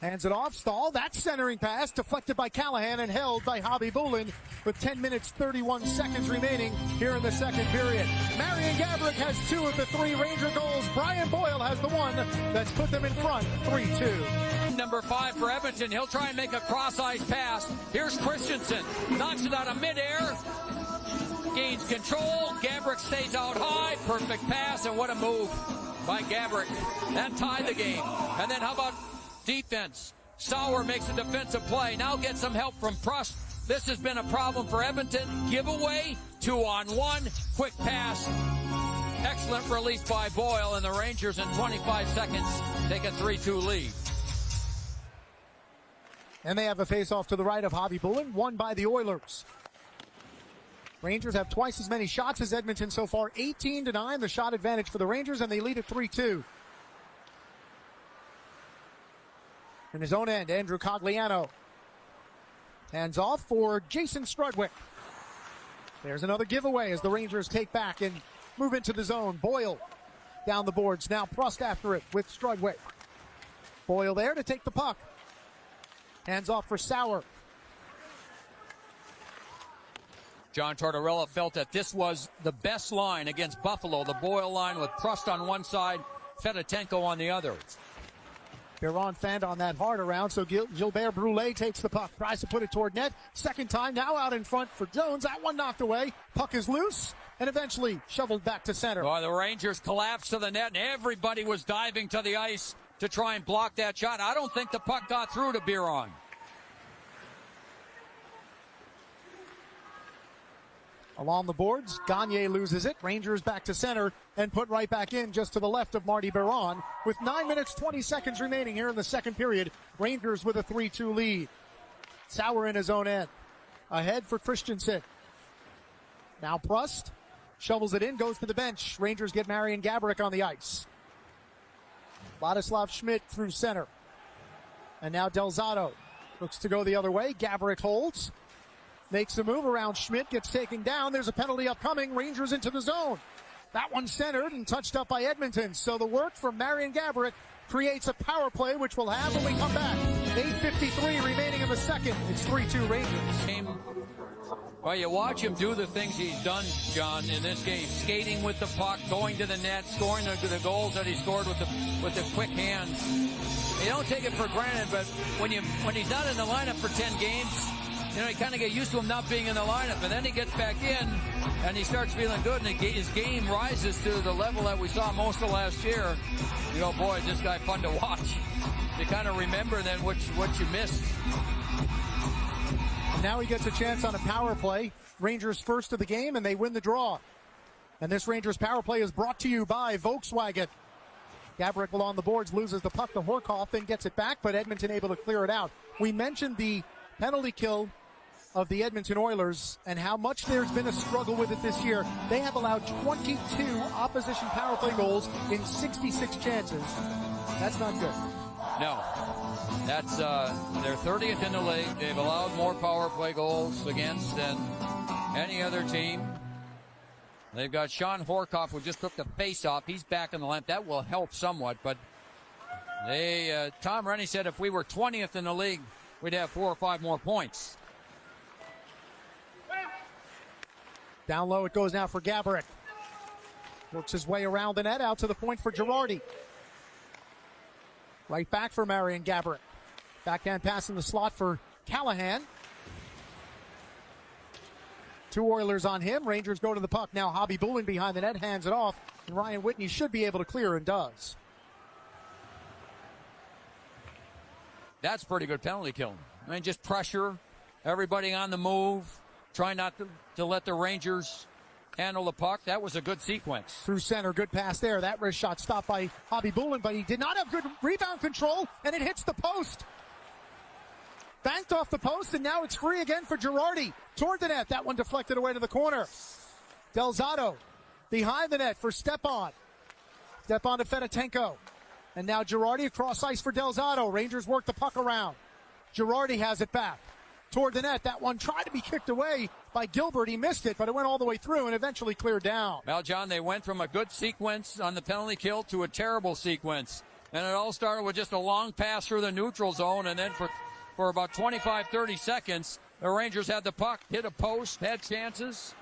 [SPEAKER 1] Hands it off. Stahl. That centering pass deflected by Callahan and held by Hobby Bulin with 10 minutes, 31 seconds remaining here in the second period. Marian Gaborik has 2 of the 3 Ranger goals. Brian Boyle has the one that's put them in front, 3-2.
[SPEAKER 2] Number 5 for Edmonton. He'll try and make a cross-ice pass. Here's Christensen. Knocks it out of midair. Gains control. Gaborik stays out high. Perfect pass, and what a move by Gaborik. That tied the game. And then how about defense? Sauer makes a defensive play. Now gets some help from Prust. This has been a problem for Edmonton. Giveaway, 2-on-1. Quick pass. Excellent release by Boyle, and the Rangers in 25 seconds take a 3-2 lead.
[SPEAKER 1] And they have a face-off to the right of Hobby Bulin, won by the Oilers. Rangers have twice as many shots as Edmonton so far, 18-9, the shot advantage for the Rangers, and they lead at 3-2. In his own end, Andrew Cogliano. Hands off for Jason Strudwick. There's another giveaway as the Rangers take back and move into the zone. Boyle down the boards. Now Prust after it with Strudwick. Boyle there to take the puck. Hands off for Sauer.
[SPEAKER 2] John Tortorella felt that this was the best line against Buffalo, the Boyle line with Prust on one side, Fedotenko on the other.
[SPEAKER 1] Biron fanned on that hard around, so Gilbert Brule takes the puck, tries to put it toward net. Second time, now out in front for Jones. That one knocked away. Puck is loose and eventually shoveled back to center.
[SPEAKER 2] Well, the Rangers collapsed to the net, and everybody was diving to the ice to try and block that shot. I don't think the puck got through to Biron.
[SPEAKER 1] Along the boards, Gagne loses it. Rangers back to center and put right back in just to the left of Marty Biron. With 9 minutes, 20 seconds remaining here in the second period, Rangers with a 3-2 lead. Sauer in his own end. Ahead for Christensen. Now Prust shovels it in, goes to the bench. Rangers get Marian Gaborik on the ice. Ladislav Schmidt through center. And now Delzato looks to go the other way. Gaborik holds. Makes a move around Schmidt, gets taken down. There's a penalty upcoming. Rangers into the zone. That one centered and touched up by Edmonton. So the work from Marian Gaborik creates a power play, which we'll have when we come back. 8:53 remaining in the second. It's 3-2 Rangers.
[SPEAKER 2] Well, you watch him do the things he's done, John, in this game. Skating with the puck, going to the net, scoring the goals that he scored with the quick hands. You don't take it for granted, but when he's not in the lineup for 10 games, you know, you kind of get used to him not being in the lineup, and then he gets back in, and he starts feeling good, and his game rises to the level that we saw most of last year. You go, boy, this guy fun to watch. You kind of remember then what you missed.
[SPEAKER 1] And now he gets a chance on a power play. Rangers first of the game, and they win the draw. And this Rangers power play is brought to you by Volkswagen. Gaborik along the boards, loses the puck to Horkoff, then gets it back, but Edmonton able to clear it out. We mentioned the penalty kill of the Edmonton Oilers and how much there's been a struggle with it this year. They have allowed 22 opposition power play goals in 66 chances. That's not good.
[SPEAKER 2] No. That's they're 30th in the league. They've allowed more power play goals against than any other team. They've got Sean Horkoff, who just took the face-off. He's back in the lineup. That will help somewhat, but Tom Rennie said if we were 20th in the league, we'd have 4 or 5 more points.
[SPEAKER 1] Down low it goes now for Gaborik. Works his way around the net, out to the point for Girardi. Right back for Marian Gaborik. Backhand pass in the slot for Callahan. 2 Oilers on him. Rangers go to the puck. Now Hobby Bullen behind the net, hands it off. And Ryan Whitney should be able to clear and does.
[SPEAKER 2] That's pretty good penalty kill. I mean, just pressure, everybody on the move, try not to let the Rangers handle the puck. That was a good sequence.
[SPEAKER 1] Through center, good pass there. That wrist shot stopped by Hobby Bullen, but he did not have good rebound control, and it hits the post. Banked off the post, and now it's free again for Girardi. Toward the net, that one deflected away to the corner. Delzato behind the net for Stepan. Stepan to Fedotenko. And now Girardi across ice for Delzato. Rangers work the puck around. Girardi has it back. Toward the net, that one tried to be kicked away by Gilbert. He missed it, but it went all the way through and eventually cleared down.
[SPEAKER 2] Well, John, they went from a good sequence on the penalty kill to a terrible sequence. And it all started with just a long pass through the neutral zone, and then for about 25, 30 seconds, the Rangers had the puck, hit a post, had chances.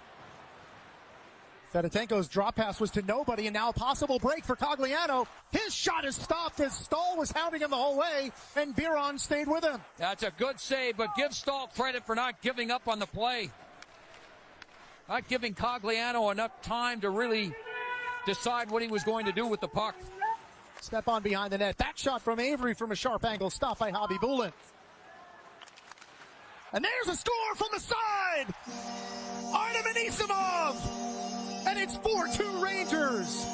[SPEAKER 1] Fedotenko's drop pass was to nobody, and now a possible break for Cogliano. His shot is stopped as Stahl was hounding him the whole way, and Biron stayed with him.
[SPEAKER 2] That's a good save, but give Stahl credit for not giving up on the play. Not giving Cogliano enough time to really decide what he was going to do with the puck.
[SPEAKER 1] Step on behind the net. That shot from Avery from a sharp angle, stopped by Hobby Bullen. And there's a score from the side! Artem Anisimov! And it's 4-2 Rangers!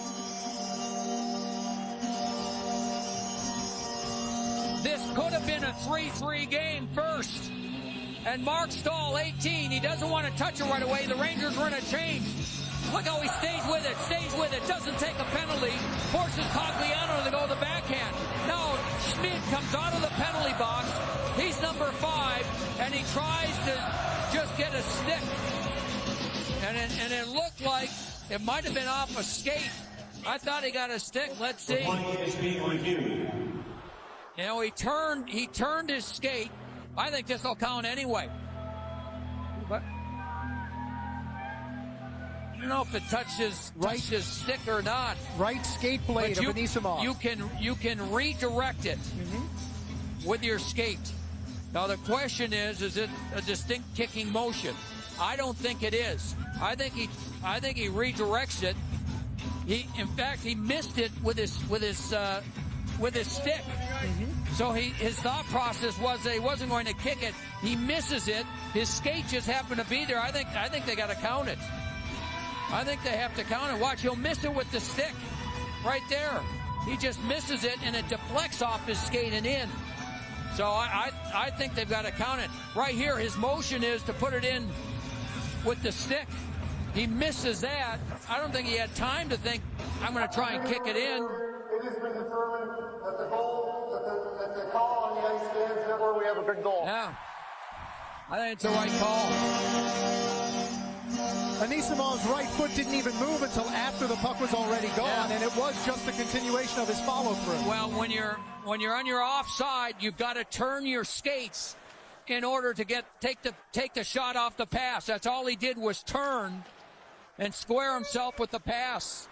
[SPEAKER 2] This could have been a 3-3 game first. And Mark Stahl, 18, he doesn't want to touch it right away. The Rangers are in a change. Look how he stays with it, doesn't take a penalty, forces Cogliano to go the backhand. Now Schmidt comes out of the penalty box. He's number 5, and he tries to just get a stick. And it looked like it might have been off a skate. I thought he got a stick. Let's see. You know, he turned his skate. I think this will count anyway. But I don't know if it touches stick or not.
[SPEAKER 1] Right skate blade of Anisimov.
[SPEAKER 2] You can redirect it with your skate. Now the question is it a distinct kicking motion? I don't think it is. I think he redirects it. In fact, he missed it with his stick. So his thought process was that he wasn't going to kick it. He misses it. His skate just happened to be there. I think they got to count it. I think they have to count it. Watch, he'll miss it with the stick right there. He just misses it, and it deflects off his skate and in. So I think they've got to count it. Right here, his motion is to put it in with the stick. He misses that. I don't think he had time to think, I'm going to try and kick it in.
[SPEAKER 1] It has been determined that the call on the ice stands that where we have a good goal.
[SPEAKER 2] Yeah. I think it's the right call.
[SPEAKER 1] Anisimov's right foot didn't even move until after the puck was already gone, and it was just a continuation of his follow-through.
[SPEAKER 2] Well, when you're on your offside, you've got to turn your skates in order to take the shot off the pass. That's all he did was turn and square himself with the pass.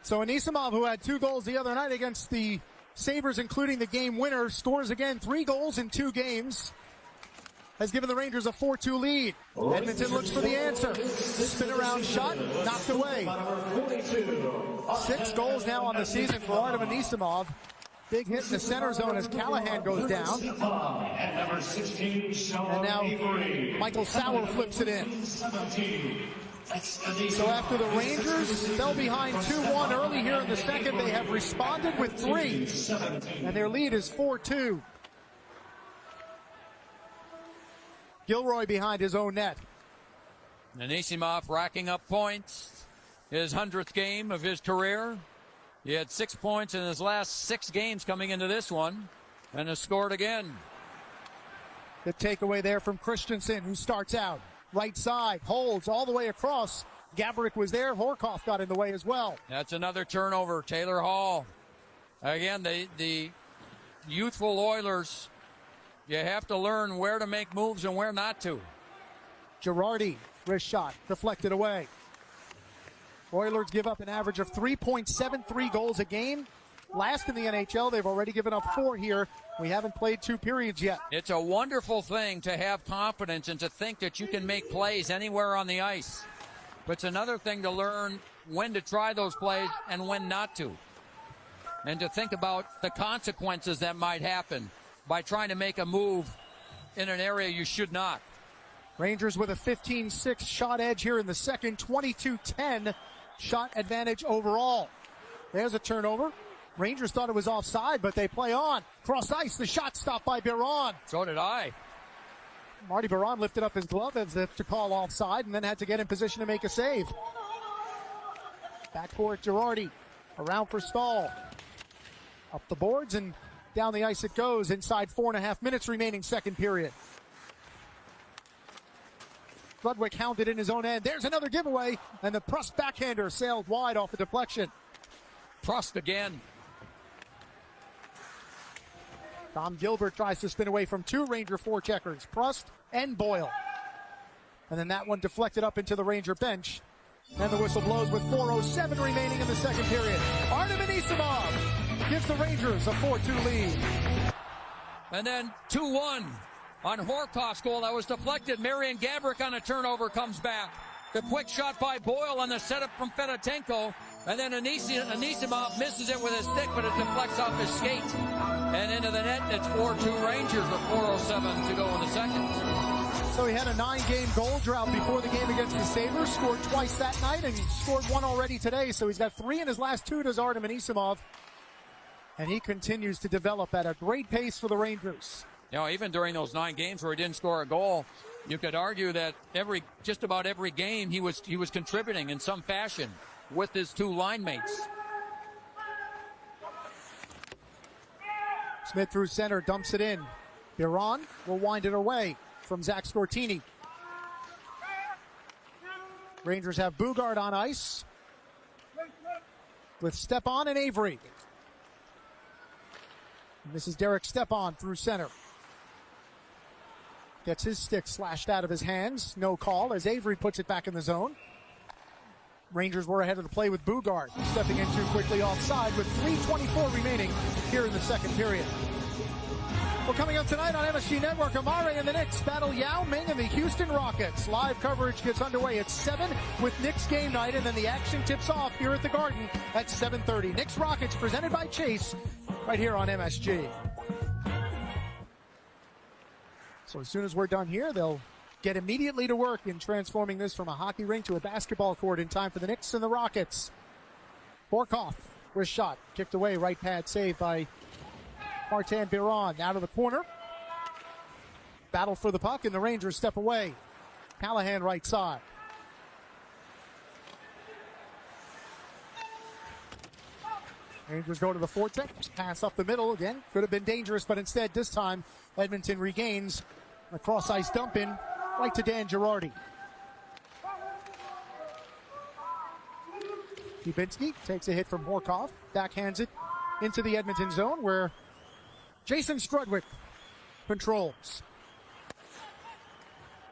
[SPEAKER 1] So Anisimov, who had 2 goals the other night against the Sabres, including the game winner, scores again 3 goals in 2 games. Has given the Rangers a 4-2 lead. Edmonton looks for the answer. Spin around shot, knocked away. 6 goals now on the season for Artem Anisimov. Big hit in the center zone as Callahan goes down. And now Michael Sauer flips it in. So after the Rangers fell behind 2-1 early here in the second, they have responded with 3, and their lead is 4-2. Gilroy behind his own net.
[SPEAKER 2] Anisimov racking up points. His 100th game of his career. He had 6 points in his last 6 games coming into this one, and has scored again.
[SPEAKER 1] The takeaway there from Christensen, who starts out right side, holds all the way across. Gaborik was there. Horkoff got in the way as well.
[SPEAKER 2] That's another turnover. Taylor Hall. Again, the youthful Oilers, you have to learn where to make moves and where not to.
[SPEAKER 1] Girardi, wrist shot, deflected away. Oilers give up an average of 3.73 goals a game. Last in the NHL, they've already given up 4 here. We haven't played 2 periods yet.
[SPEAKER 2] It's a wonderful thing to have confidence and to think that you can make plays anywhere on the ice. But it's another thing to learn when to try those plays and when not to. And to think about the consequences that might happen by trying to make a move in an area you should not.
[SPEAKER 1] Rangers with a 15-6 shot edge here in the second, 22-10 shot advantage overall. There's a turnover. Rangers thought it was offside, but they play on. Cross ice, the shot stopped by Biron.
[SPEAKER 2] So did I.
[SPEAKER 1] Marty Biron lifted up his glove as if to call offside and then had to get in position to make a save. Backcourt Girardi, around for Stahl. Up the boards and down the ice it goes. Inside 4.5 minutes remaining second period. Ludwig hounded in his own end. There's another giveaway, and the Prust backhander sailed wide off a deflection.
[SPEAKER 2] Prust again.
[SPEAKER 1] Tom Gilbert tries to spin away from 2 Ranger forecheckers, Prust and Boyle. And then that one deflected up into the Ranger bench. And the whistle blows with 4:07 remaining in the second period. Artem Anisimov gives the Rangers a 4-2 lead.
[SPEAKER 2] And then 2-1 on Horkoff's goal. That was deflected. Marian Gaborik on a turnover comes back. The quick shot by Boyle on the setup from Fedotenko. And then Anisimov misses it with his stick, but it deflects off his skate. And into the net, it's 4-2 Rangers with 4:07 to go in the second.
[SPEAKER 1] So he had a 9-game goal drought before the game against the Sabres, scored twice that night, and scored 1 already today. So he's got 3 in his last 2, does Artem Anisimov. And he continues to develop at a great pace for the Rangers.
[SPEAKER 2] You know, even during those 9 games where he didn't score a goal, you could argue that just about every game he was contributing in some fashion with his 2 line mates.
[SPEAKER 1] Smith through center, dumps it in. Biron will wind it away from Zach Scortini. Rangers have Bugard on ice with Stepan and Avery. And this is Derek Stepan through center. Gets his stick slashed out of his hands. No call as Avery puts it back in the zone. Rangers were ahead of the play with Bugard stepping in too quickly offside with 3:24 remaining here in the second period. Well, coming up tonight on MSG Network, Amare and the Knicks battle Yao Ming and the Houston Rockets. Live coverage gets underway at 7 with Knicks game night, and then the action tips off here at the Garden at 7:30. Knicks Rockets presented by Chase right here on MSG. So as soon as we're done here, they'll get immediately to work in transforming this from a hockey rink to a basketball court in time for the Knicks and the Rockets. Horkoff, wrist shot, kicked away, right pad saved by Martin Biron. Out of the corner. Battle for the puck, and the Rangers step away. Callahan right side. Rangers go to the forecheck, pass up the middle again. Could have been dangerous, but instead this time Edmonton regains a cross-ice dump in right to Dan Girardi. Dubinsky takes a hit from Horkoff, backhands it into the Edmonton zone where Jason Strudwick controls.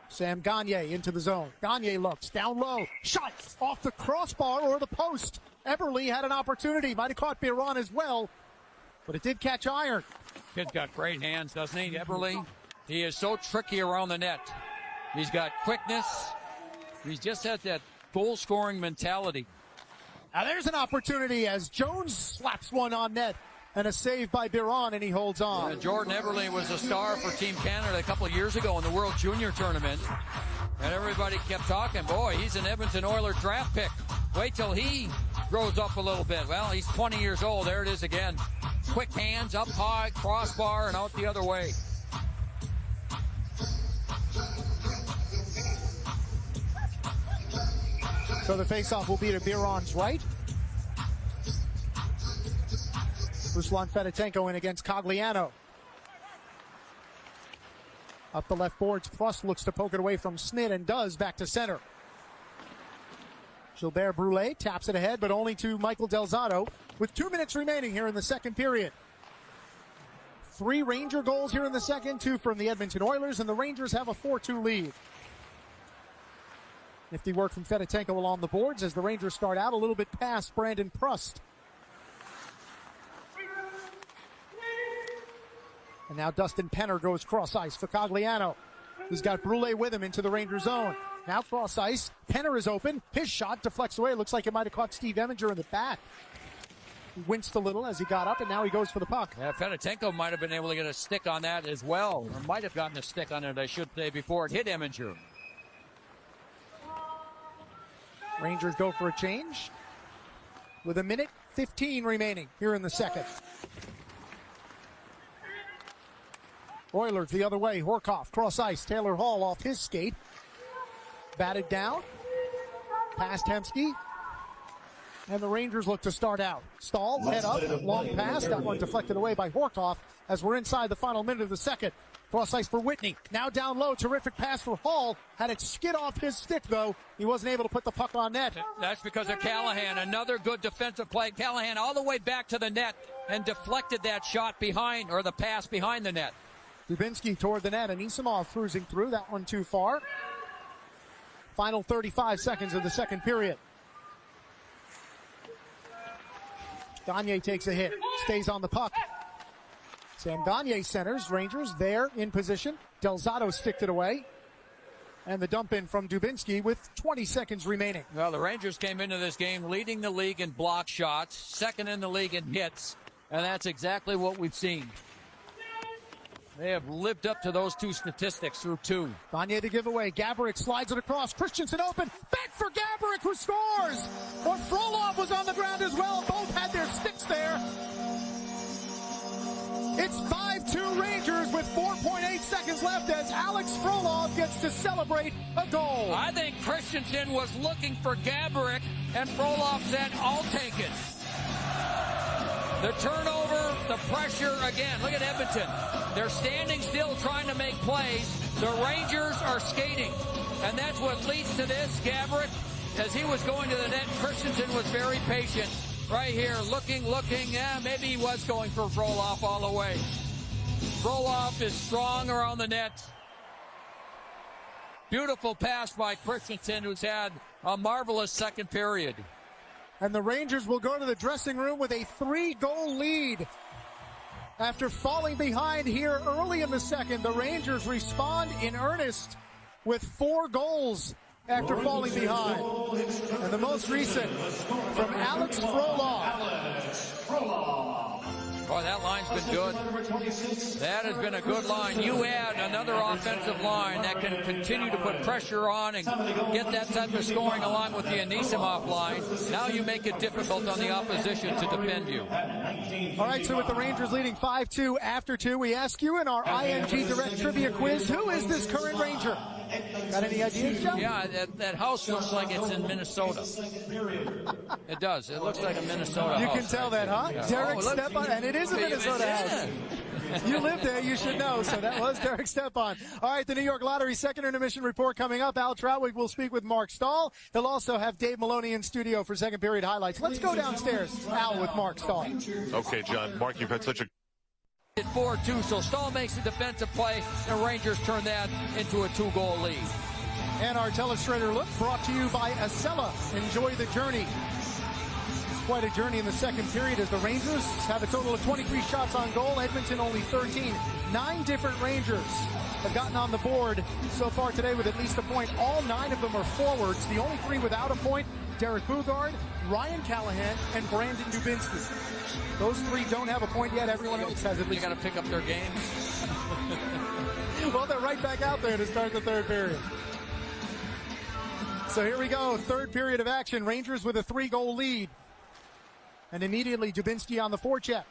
[SPEAKER 1] Sam Gagne into the zone. Gagne looks down low. Shot off the crossbar or the post. Eberle had an opportunity. Might have caught Biron as well, but it did catch iron.
[SPEAKER 2] Kid's got great hands, doesn't he, Eberle? He is so tricky around the net. He's got quickness. He's just had that goal-scoring mentality.
[SPEAKER 1] Now there's an opportunity as Jones slaps one on net. And a save by Biron, and he holds on.
[SPEAKER 2] Jordan Eberle was a star for Team Canada a couple of years ago in the World Junior Tournament. And everybody kept talking, boy, he's an Edmonton Oilers draft pick. Wait till he grows up a little bit. Well, he's 20 years old. There it is again. Quick hands, up high, crossbar, and out the other way.
[SPEAKER 1] So the faceoff will be to Biron's right. Ruslan Fedotenko in against Cogliano. Up the left boards, Prust looks to poke it away from Snit and does back to center. Gilbert Brule taps it ahead, but only to Michael Delzato with 2 minutes remaining here in the second period. 3 Ranger goals here in the second, 2 from the Edmonton Oilers, and the Rangers have a 4-2 lead. Nifty work from Fedotenko along the boards as the Rangers start out a little bit past Brandon Prust. And now Dustin Penner goes cross ice for Cogliano, who's got Brule with him into the Ranger zone. Now cross ice, Penner is open, his shot deflects away. It looks like it might have caught Steve Eminger in the back. He winced a little as he got up, and now he goes for the puck.
[SPEAKER 2] Yeah, Fedotenko might have been able to get a stick on that as well, or might have gotten a stick on it, I should say, before it hit Eminger.
[SPEAKER 1] Rangers go for a change with 1:15 remaining here in the second. Oilers the other way, Horkoff, cross ice, Taylor Hall off his skate. Batted down, past Hemsky, and the Rangers look to start out. Stahl, head up, long pass, that one deflected away by Horkoff as we're inside the final minute of the second. Cross ice for Whitney, now down low, terrific pass for Hall. Had it skid off his stick though, he wasn't able to put the puck on net.
[SPEAKER 2] That's because of Callahan, another good defensive play. Callahan all the way back to the net and deflected that shot behind, or the pass behind the net.
[SPEAKER 1] Dubinsky toward the net, and Isamov cruising through, that one too far. Final 35 seconds of the second period. Gagne takes a hit, stays on the puck. Sam Gagne centers, Rangers there in position. Delzato sticked it away. And the dump in from Dubinsky with 20 seconds remaining.
[SPEAKER 2] Well, the Rangers came into this game leading the league in block shots, second in the league in hits, and that's exactly what we've seen. They have lived up to those two statistics through 2.
[SPEAKER 1] Gagne to give away. Gaborik slides it across. Christensen open. Back for Gaborik, who scores. Or Frolov was on the ground as well. Both had their sticks there. It's 5-2 Rangers with 4.8 seconds left as Alex Frolov gets to celebrate a goal.
[SPEAKER 2] I think Christensen was looking for Gaborik, and Frolov said, I'll take it. The turnover, the pressure, again, look at Edmonton. They're standing still trying to make plays. The Rangers are skating, and that's what leads to this. Gaborik, as he was going to the net, Christensen was very patient. Right here, looking, yeah, maybe he was going for Frolov all the way. Frolov is strong around the net. Beautiful pass by Christensen, who's had a marvelous second period.
[SPEAKER 1] And the Rangers will go to the dressing room with a 3-goal lead. After falling behind here early in the second, the Rangers respond in earnest with 4 goals after falling behind. And the most recent from Alex Frolov.
[SPEAKER 2] Boy, that line's been good. That has been a good line. You add another offensive line that can continue to put pressure on and get that type of scoring along with the Anisimov line. Now you make it difficult on the opposition to defend you.
[SPEAKER 1] All right, so with the Rangers leading 5-2 after 2, we ask you in our ING Direct Trivia Quiz, who is this current Ranger? Got any ideas, Joe?
[SPEAKER 2] Yeah, that house looks like it's in Minnesota. It does. It looks like a Minnesota house.
[SPEAKER 1] You can tell that, huh?
[SPEAKER 2] Yeah.
[SPEAKER 1] Derek Stepan, and it is a Minnesota house. You live there, you should know. So that was Derek Stepan. All right, the New York Lottery second intermission report coming up. Al Troutwig will speak with Mark Stahl. He'll also have Dave Maloney in studio for second period highlights. Let's go downstairs, Al, with Mark Stahl.
[SPEAKER 3] Okay, John. Mark, you've had such a
[SPEAKER 2] 4-2, so Stahl makes a defensive play, and Rangers turn that into a 2-goal lead.
[SPEAKER 1] And our telestrator look brought to you by Acela. Enjoy the journey. It's quite a journey in the second period as the Rangers have a total of 23 shots on goal. Edmonton only 13. 9 different Rangers have gotten on the board so far today with at least a point. All 9 of them are forwards. The only 3 without a point, Derek Bugard, Ryan Callahan, and Brandon Dubinsky. Those 3 don't have a point yet. Everyone else has at least.
[SPEAKER 2] You got to pick up their games.
[SPEAKER 1] Well, they're right back out there to start the third period. So here we go, third period of action. Rangers with a 3-goal lead. And immediately Dubinsky on the forecheck.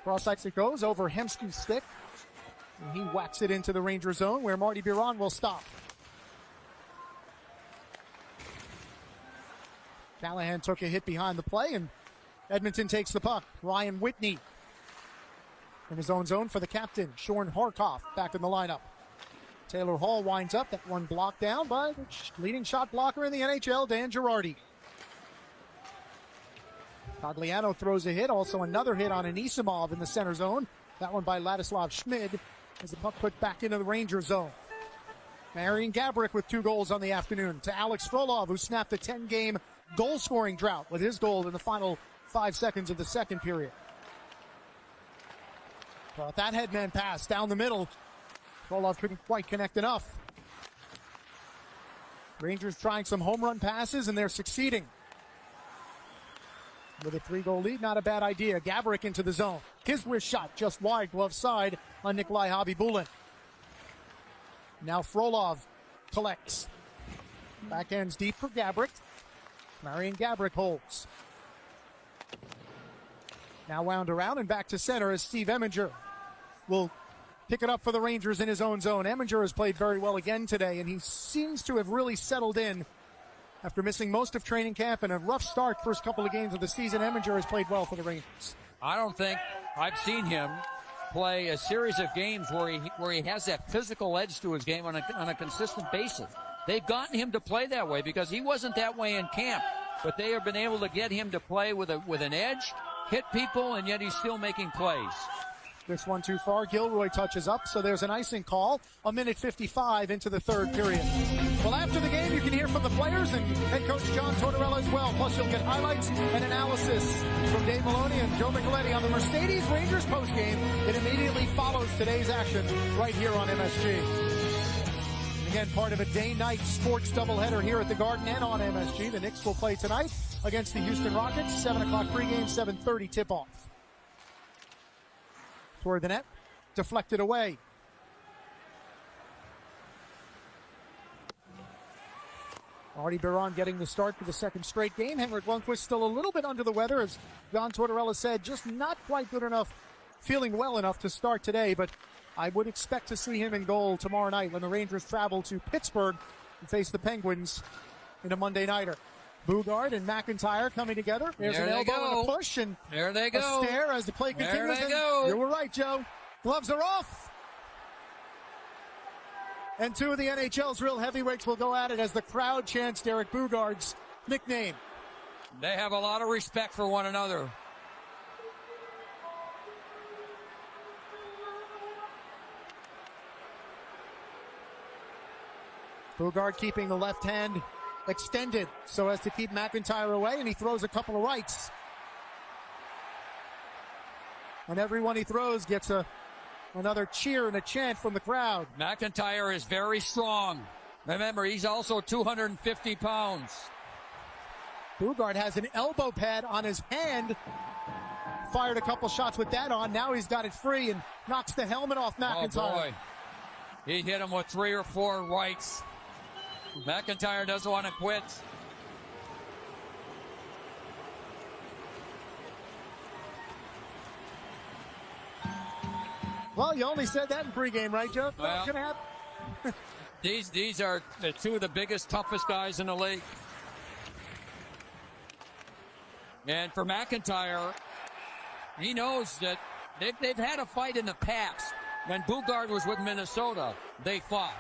[SPEAKER 1] Cross ice it goes over Hemsky's stick. And he whacks it into the Ranger zone where Marty Biron will stop. Callahan took a hit behind the play, and Edmonton takes the puck. Ryan Whitney in his own zone for the captain, Shorn Horkoff, back in the lineup. Taylor Hall winds up, that one blocked down by the leading shot blocker in the NHL, Dan Girardi. Cogliano throws a hit, also another hit on Anisimov in the center zone. That one by Ladislav Schmid as the puck put back into the Ranger zone. Marian Gaborik with 2 goals on the afternoon to Alex Frolov, who snapped a 10-game goal-scoring drought with his goal in the final 5 seconds of the second period. Well, that headman pass down the middle, Frolov couldn't quite connect enough. Rangers trying some home run passes, and they're succeeding. With a 3-goal lead, not a bad idea. Gaborik into the zone. His wrist shot just wide, glove side on Nikolai Khabibulin. Now Frolov collects. Backhands deep for Gaborik. Marian Gaborik holds. Now wound around and back to center as Steve Eminger will pick it up for the Rangers in his own zone. Eminger has played very well again today, and he seems to have really settled in. After missing most of training camp and a rough start first couple of games of the season, Eminger has played well for the Rangers.
[SPEAKER 2] I don't think I've seen him play a series of games where he has that physical edge to his game on a consistent basis. They've gotten him to play that way because he wasn't that way in camp, but they have been able to get him to play with an edge, hit people, and yet he's still making plays.
[SPEAKER 1] This one too far. Gilroy touches up, so there's an icing call. 1:55 into the third period. Well, after the game, you can hear from the players and head coach John Tortorella as well. Plus, you'll get highlights and analysis from Dave Maloney and Joe Micheletti on the Mercedes Rangers postgame. It immediately follows today's action right here on MSG. Again, part of a day-night sports doubleheader here at the Garden and on MSG. The Knicks will play tonight against the Houston Rockets. 7 o'clock pregame, 7:30 tip-off. Toward the net, deflected away. Marty Biron getting the start for the second straight game. Henrik Lundqvist still a little bit under the weather, as John Tortorella said, just not quite good enough, feeling well enough to start today, but I would expect to see him in goal tomorrow night when the Rangers travel to Pittsburgh and face the Penguins in a Monday nighter. Bugard and McIntyre coming together. There's an elbow and a push, and
[SPEAKER 2] there they go.
[SPEAKER 1] A stare as the play continues.
[SPEAKER 2] There they go.
[SPEAKER 1] You were right, Joe. Gloves are off. And 2 of the NHL's real heavyweights will go at it as the crowd chants Derek Bugard's nickname.
[SPEAKER 2] They have a lot of respect for one another.
[SPEAKER 1] Bugard keeping the left hand extended so as to keep McIntyre away, and he throws a couple of rights. And everyone he throws gets another cheer and a chant from the crowd.
[SPEAKER 2] McIntyre is very strong. Remember, he's also 250 pounds.
[SPEAKER 1] Bugard has an elbow pad on his hand. Fired a couple shots with that on. Now he's got it free and knocks the helmet off McIntyre.
[SPEAKER 2] Oh, boy. He hit him with 3 or 4 rights. McIntyre doesn't want to quit.
[SPEAKER 1] Well, you only said that in pregame, right, Joe?
[SPEAKER 2] Well, these are the 2 of the biggest, toughest guys in the league. And for McIntyre, he knows that they've had a fight in the past. When Bugard was with Minnesota, they fought.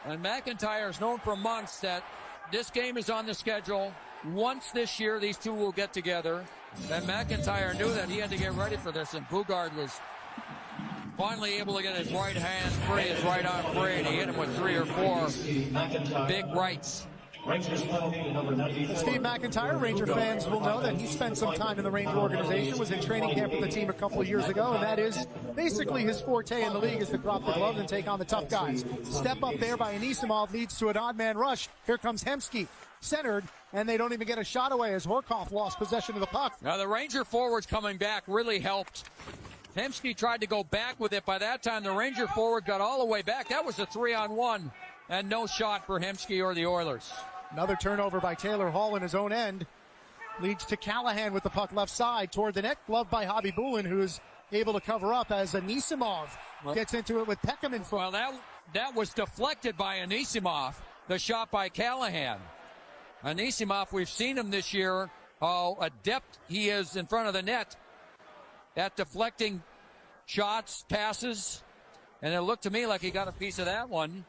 [SPEAKER 2] And McIntyre's known for months that this game is on the schedule. Once this year, these 2 will get together. And McIntyre knew that he had to get ready for this, and Bugard was finally able to get his right hand free, his right arm free, and he hit him with 3 or 4 big rights.
[SPEAKER 1] Steve McIntyre, Ranger fans will know that he spent some time in the Ranger organization, was in training camp with the team a couple of years ago, and that is basically his forte in the league, is to drop the gloves and take on the tough guys. Step up there by Anisimov leads to an odd man rush. Here comes Hemsky, centered, and they don't even get a shot away as Horkoff lost possession of the puck.
[SPEAKER 2] Now the Ranger forwards coming back really helped. Hemsky tried to go back with it. By that time, the Ranger forward got all the way back. That was a 3-on-1. and no shot for Hemsky or the Oilers.
[SPEAKER 1] Another turnover by Taylor Hall in his own end. Leads to Callahan with the puck left side toward the net. Gloved by Hobby Bulin, who's able to cover up as Anisimov gets into it with Peckham in front.
[SPEAKER 2] Well, that was deflected by Anisimov. The shot by Callahan. Anisimov, we've seen him this year, how adept he is in front of the net at deflecting shots, passes, and it looked to me like he got a piece of that one.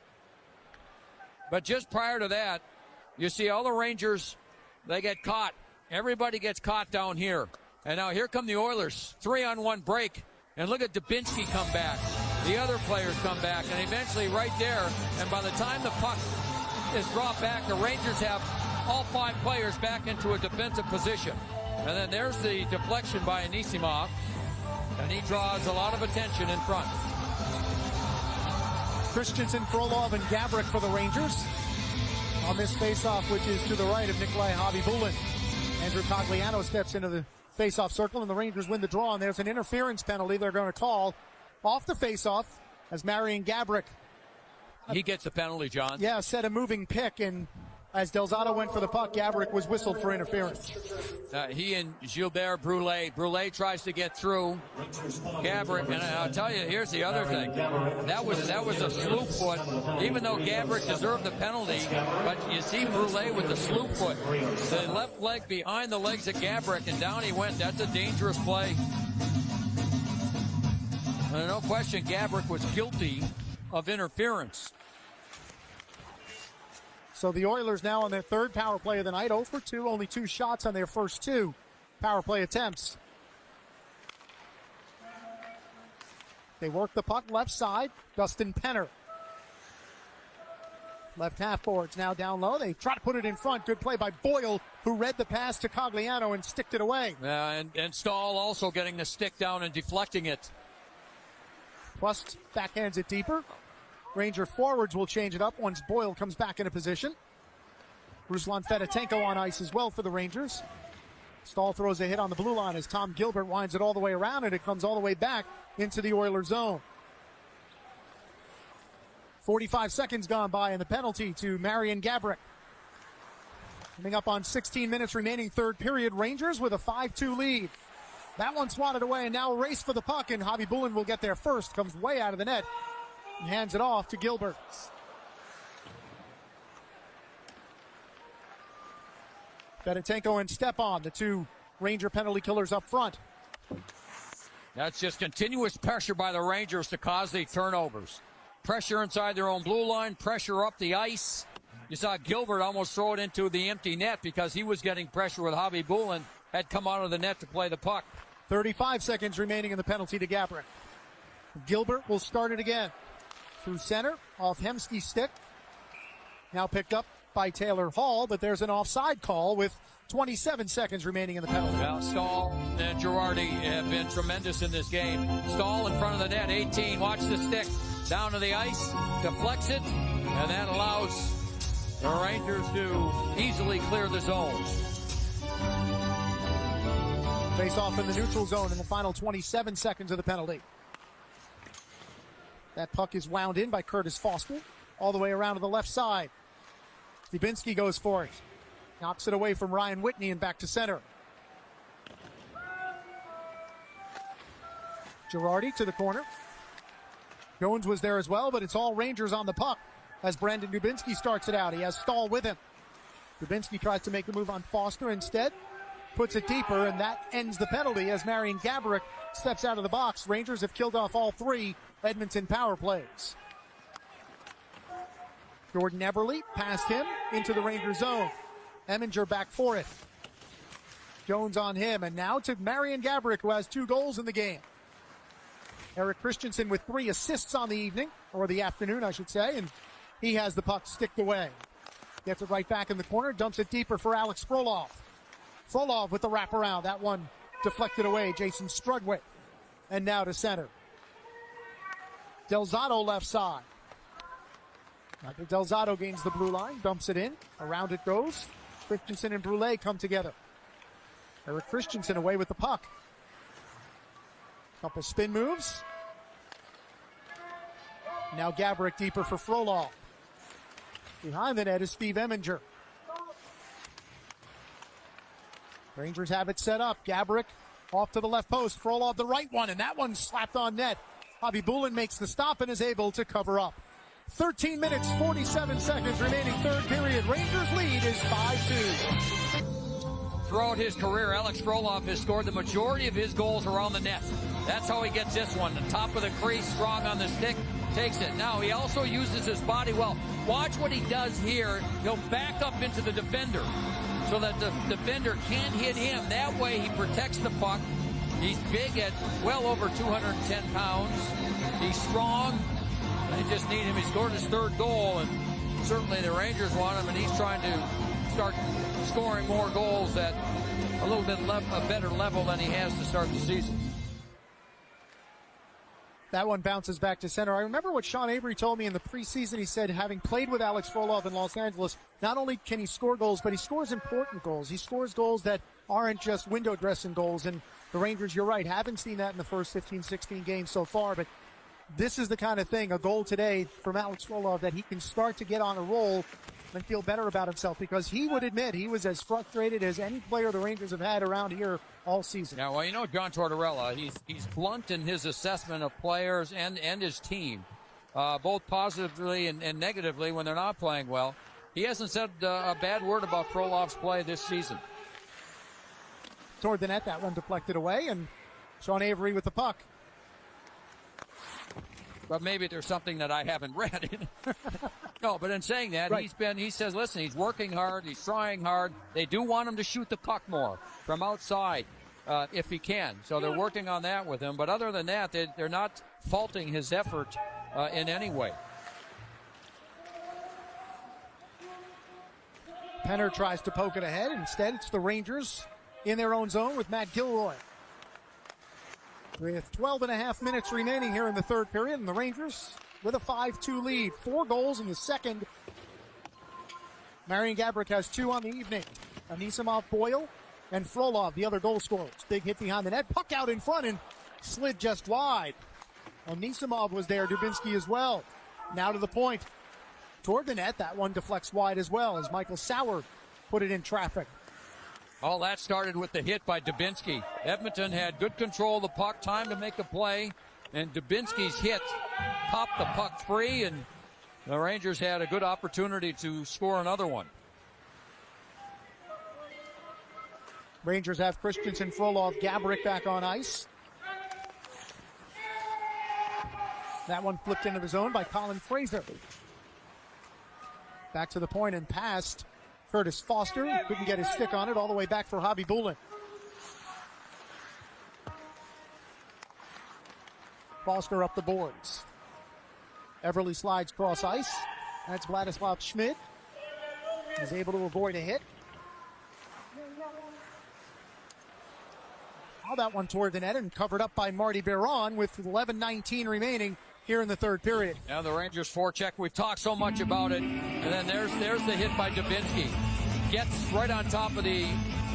[SPEAKER 2] But just prior to that, you see all the Rangers, they get caught. Everybody gets caught down here. And now here come the Oilers. 3-on-1 break. And look at Dubinsky come back. The other players come back. And eventually right there, and by the time the puck is brought back, the Rangers have all 5 players back into a defensive position. And then there's the deflection by Anisimov. And he draws a lot of attention in front.
[SPEAKER 1] Christensen, Frolov, and Gabrick for the Rangers. On this faceoff, which is to the right of Nikolai Hobby-Bulin. Andrew Cogliano steps into the faceoff circle, and the Rangers win the draw. And there's an interference penalty they're going to call off the faceoff as Marian Gabrick.
[SPEAKER 2] He gets the penalty, John.
[SPEAKER 1] Yeah, set a moving pick, and as Delzato went for the puck, Gabrick was whistled for interference.
[SPEAKER 2] He and Gilbert Brulé. Brulé tries to get through Gabrick, and I'll tell you, here's the other thing. That was a slew foot, even though Gabrick deserved the penalty. But you see Brulé with the slew foot, the left leg behind the legs of Gabrick, and down he went. That's a dangerous play. And no question, Gabrick was guilty of interference.
[SPEAKER 1] So the Oilers now on their third power play of the night, 0 for 2, only 2 shots on their first 2 power play attempts. They work the puck left side, Dustin Penner. Left half boards now down low. They try to put it in front. Good play by Boyle, who read the pass to Cogliano and sticked it away.
[SPEAKER 2] And Stahl also getting the stick down and deflecting it.
[SPEAKER 1] Plus backhands it deeper. Ranger forwards will change it up once Boyle comes back into position. Ruslan Fedotenko on ice as well for the Rangers. Stahl throws a hit on the blue line as Tom Gilbert winds it all the way around, and it comes all the way back into the Oilers zone. 45 seconds gone by, and the penalty to Marian Gabrick. Coming up on 16 minutes remaining third period, Rangers with a 5-2 lead. That one swatted away, and now a race for the puck, and Hobby Bulin will get there first. Comes way out of the net. And hands it off to Gilbert. Fedotenko and Stepan, the 2 Ranger penalty killers up front.
[SPEAKER 2] That's just continuous pressure by the Rangers to cause the turnovers. Pressure inside their own blue line, pressure up the ice. You saw Gilbert almost throw it into the empty net because he was getting pressure with Hobby Bulin, had come out of the net to play the puck.
[SPEAKER 1] 35 seconds remaining in the penalty to Gabrick. Gilbert will start it again. Through center, off Hemsky's stick. Now picked up by Taylor Hall, but there's an offside call with 27 seconds remaining in the penalty.
[SPEAKER 2] Well, Stahl and Girardi have been tremendous in this game. Stahl in front of the net, 18. Watch the stick. Down to the ice, deflects it, and that allows the Rangers to easily clear the zone.
[SPEAKER 1] Face off in the neutral zone in the final 27 seconds of the penalty. That puck is wound in by Curtis Foster, all the way around to the left side. Dubinsky goes for it. Knocks it away from Ryan Whitney and back to center. Girardi to the corner. Jones was there as well, but it's all Rangers on the puck as Brandon Dubinsky starts it out. He has Stahl with him. Dubinsky tries to make the move on Foster instead. Puts it deeper, and that ends the penalty as Marian Gabrick steps out of the box. Rangers have killed off all 3 Edmonton power plays. Jordan Eberle past him into the Ranger zone. Eminger back for it. Jones on him, and now to Marian Gabrick, who has 2 goals in the game. Eric Christensen with 3 assists on the evening, or the afternoon, I should say, and he has the puck sticked away. Gets it right back in the corner, dumps it deeper for Alex Frolov. Frolov with the wraparound. That one deflected away. Jason Strudwick. And now to center. Delzato left side. Michael Delzato gains the blue line, dumps it in. Around it goes. Christensen and Brulé come together. Eric Christensen away with the puck. Couple spin moves. Now Gabrick deeper for Frolov. Behind the net is Steve Eminger. Rangers have it set up. Gaborik off to the left post. Frolov the right one, and that one's slapped on net. Bobby Bulin makes the stop and is able to cover up. 13 minutes, 47 seconds remaining, third period. Rangers lead is 5-2.
[SPEAKER 2] Throughout his career, Alex Frolov has scored the majority of his goals around the net. That's how he gets this one. The top of the crease, strong on the stick, takes it. Now, he also uses his body well. Watch what he does here. He'll back up into the defender so that the defender can't hit him. That way, he protects the puck. He's big at well over 210 pounds. He's strong. They just need him. He scored his third goal, and certainly the Rangers want him, and he's trying to start scoring more goals at a little bit a better level than he has to start the season.
[SPEAKER 1] That one bounces back to center. I remember what Sean Avery told me in the preseason. He said, having played with Alex Frolov in Los Angeles, not only can he score goals, but he scores important goals. He scores goals that aren't just window dressing goals. And the Rangers, you're right, haven't seen that in the first 15, 16 games so far. But this is the kind of thing, a goal today from Alex Frolov, that he can start to get on a roll and feel better about himself, because he would admit he was as frustrated as any player the Rangers have had around here all season.
[SPEAKER 2] Yeah, well, you know, John Tortorella, he's blunt in his assessment of players and his team, both positively and negatively when they're not playing well. He hasn't said a bad word about Frolov's play this season.
[SPEAKER 1] Toward the net, that one deflected away, and Sean Avery with the puck.
[SPEAKER 2] But maybe there's something that I haven't read. No, but in saying that,
[SPEAKER 1] right.
[SPEAKER 2] he says, listen, he's working hard, he's trying hard. They do want him to shoot the puck more from outside if he can. So they're working on that with him. But other than that, they're not faulting his effort in any way.
[SPEAKER 1] Penner tries to poke it ahead. Instead, it's the Rangers in their own zone with Matt Gilroy. With 12 and a half minutes remaining here in the third period, and the Rangers with a 5-2 lead. 4 goals in the second. Marian Gaborik has 2 on the evening. Anisimov, Boyle, and Frolov, the other goal scorers. Big hit behind the net. Puck out in front and slid just wide. Anisimov was there. Dubinsky as well. Now to the point. Toward the net. That one deflects wide as well as Michael Sauer put it in traffic.
[SPEAKER 2] All that started with the hit by Dubinsky. Edmonton had good control of the puck, time to make a play, and Dubinsky's hit popped the puck free, and the Rangers had a good opportunity to score another one.
[SPEAKER 1] Rangers have Christensen, Frolov, Gaborik back on ice. That one flipped into the zone by Colin Fraser. Back to the point and passed. Curtis Foster couldn't get his stick on it, all the way back for Bobby Bulin. Foster up the boards. Everly slides cross ice. That's Vladislav Schmidt. He's able to avoid a hit. All that one toward the net and covered up by Marty Biron with 11:19 remaining here in the third period.
[SPEAKER 2] Now the Rangers forecheck. We've talked so much about it. And then there's the hit by Dubinsky. Gets right on top of the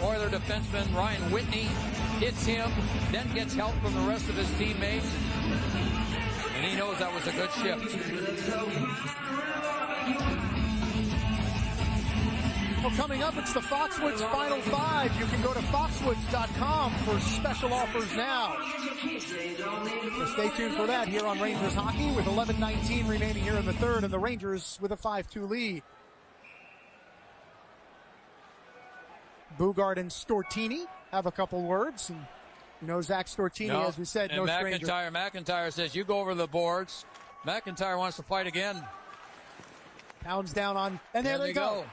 [SPEAKER 2] Oiler defenseman, Ryan Whitney. Hits him, then gets help from the rest of his teammates. And he knows that was a good shift.
[SPEAKER 1] Well, coming up, it's the Foxwoods Final Five. You can go to foxwoods.com for special offers now. So stay tuned for that here on Rangers Hockey with 11:19 remaining here in the third, and the Rangers with a 5-2 lead. Bugard and Stortini have a couple words. And, you know, Zach Stortini, as we said, no stranger.
[SPEAKER 2] McIntyre says, you go over the boards. McIntyre wants to fight again.
[SPEAKER 1] Pounds down on, and there they go.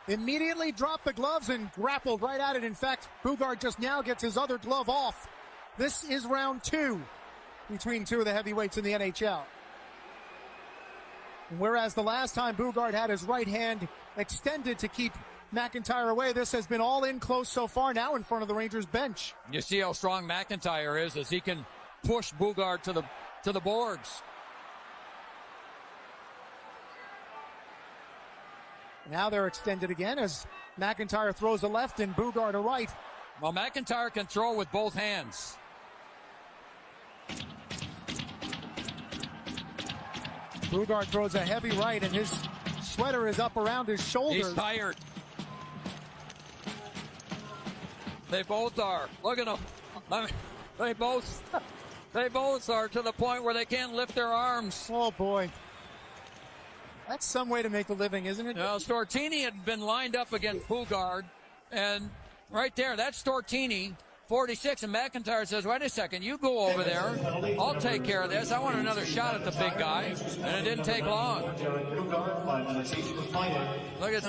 [SPEAKER 1] Immediately dropped the gloves and grappled right at it. In fact, Bugard just now gets his other glove off. This is round 2 between 2 of the heavyweights in the NHL. And whereas the last time Bugard had his right hand extended to keep McIntyre away, this has been all in close so far, now in front of the Rangers bench.
[SPEAKER 2] You see how strong McIntyre is as he can push Bugard to the boards.
[SPEAKER 1] Now they're extended again as McIntyre throws a left and Bugard a right.
[SPEAKER 2] Well, McIntyre can throw with both hands.
[SPEAKER 1] Bugard throws a heavy right, and his sweater is up around his shoulders.
[SPEAKER 2] He's tired. They both are. Look at them. I mean, they both are to the point where they can't lift their arms.
[SPEAKER 1] Oh, boy. That's some way to make a living, isn't it?
[SPEAKER 2] Now, Stortini had been lined up against Bugard, and right there, that's Stortini, 46, and McIntyre says, wait a second, you go over there. I'll take care of this. I want another shot at the big guy, and it didn't take long. Look at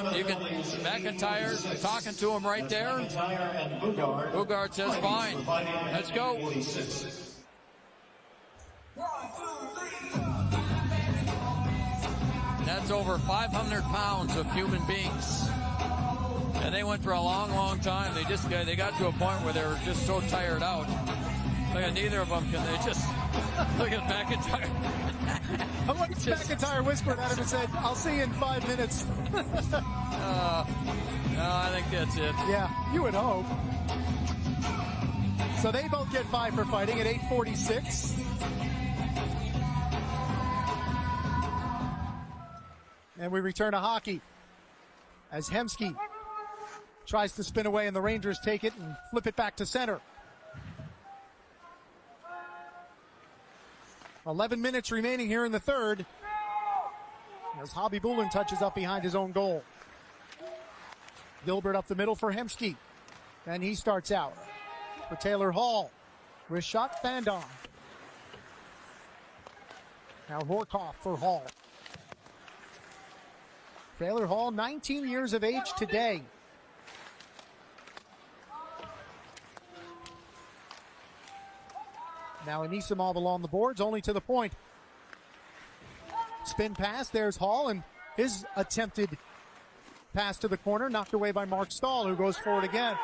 [SPEAKER 2] McIntyre talking to him right there. Bugard says, fine, let's go. That's over 500 pounds of human beings. And they went for a long, long time. They got to a point where they were just so tired out. Look at neither of them can they just look at McIntyre.
[SPEAKER 1] I wonder if McIntyre whispered at him and said, I'll see you in 5 minutes.
[SPEAKER 2] No, I think that's it.
[SPEAKER 1] Yeah, you would hope. So they both get 5 for fighting at 8:46. And we return to hockey as Hemsky tries to spin away and the Rangers take it and flip it back to center. 11 minutes remaining here in the third as Hobby Bullen touches up behind his own goal. Gilbert up the middle for Hemsky. And he starts out for Taylor Hall. Rishat Bandon. Now Horkoff for Hall. Taylor Hall, 19 years of age today. Now Anisimov along the boards, only to the point. Spin pass, there's Hall, and his attempted pass to the corner, knocked away by Mark Stahl, who goes forward again.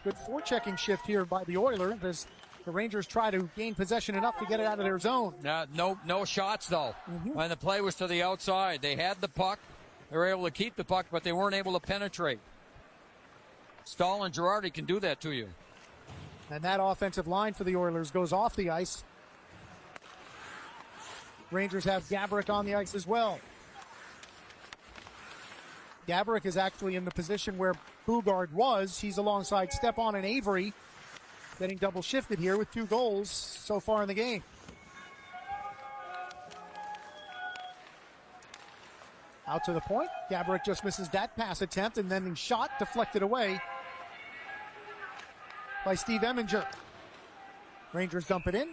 [SPEAKER 1] Good forechecking shift here by the Oilers as the Rangers try to gain possession enough to get it out of their zone.
[SPEAKER 2] No shots, though. When the play was to the outside. They had the puck. They were able to keep the puck, but they weren't able to penetrate. Stahl and Girardi can do that to you.
[SPEAKER 1] And that offensive line for the Oilers goes off the ice. Rangers have Gaborik on the ice as well. Gaborik is actually in the position where Bugard was. He's alongside Stepan and Avery, getting double shifted here with 2 goals so far in the game. Out to the point. Gaborik just misses that pass attempt, and then the shot deflected away by Steve Eminger. Rangers dump it in,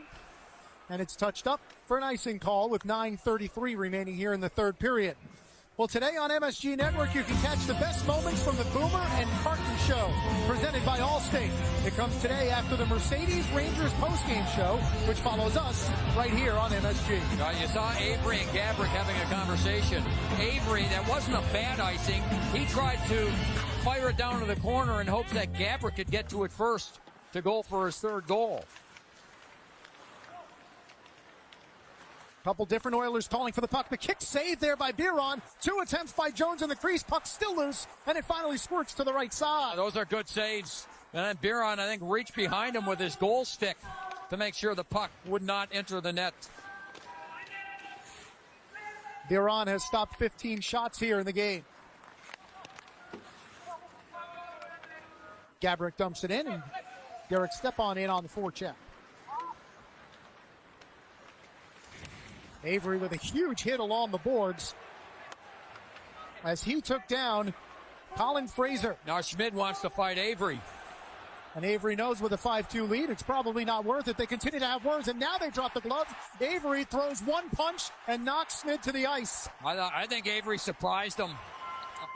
[SPEAKER 1] and it's touched up for an icing call with 9:33 remaining here in the third period. Well, today on MSG Network, you can catch the best moments from the Boomer and Carton Show, presented by Allstate. It comes today after the Mercedes-Rangers postgame show, which follows us right here on MSG.
[SPEAKER 2] You saw Avery and Gaborik having a conversation. Avery, that wasn't a bad icing. He tried to fire it down to the corner in hopes that Gaborik could get to it first to go for his third goal.
[SPEAKER 1] Couple different Oilers calling for the puck. The kick saved there by Biron. 2 attempts by Jones in the crease. Puck still loose, and it finally squirts to the right side.
[SPEAKER 2] Those are good saves. And then Biron, I think, reached behind him with his goal stick to make sure the puck would not enter the net.
[SPEAKER 1] Biron has stopped 15 shots here in the game. Gaborik dumps it in, and Derek Stepan in on the forecheck. Avery with a huge hit along the boards as he took down Colin Fraser.
[SPEAKER 2] Now Schmid wants to fight Avery.
[SPEAKER 1] And Avery knows with a 5-2 lead, it's probably not worth it. They continue to have words, and now they drop the glove. Avery throws one punch and knocks Schmid to the ice.
[SPEAKER 2] I think Avery surprised him.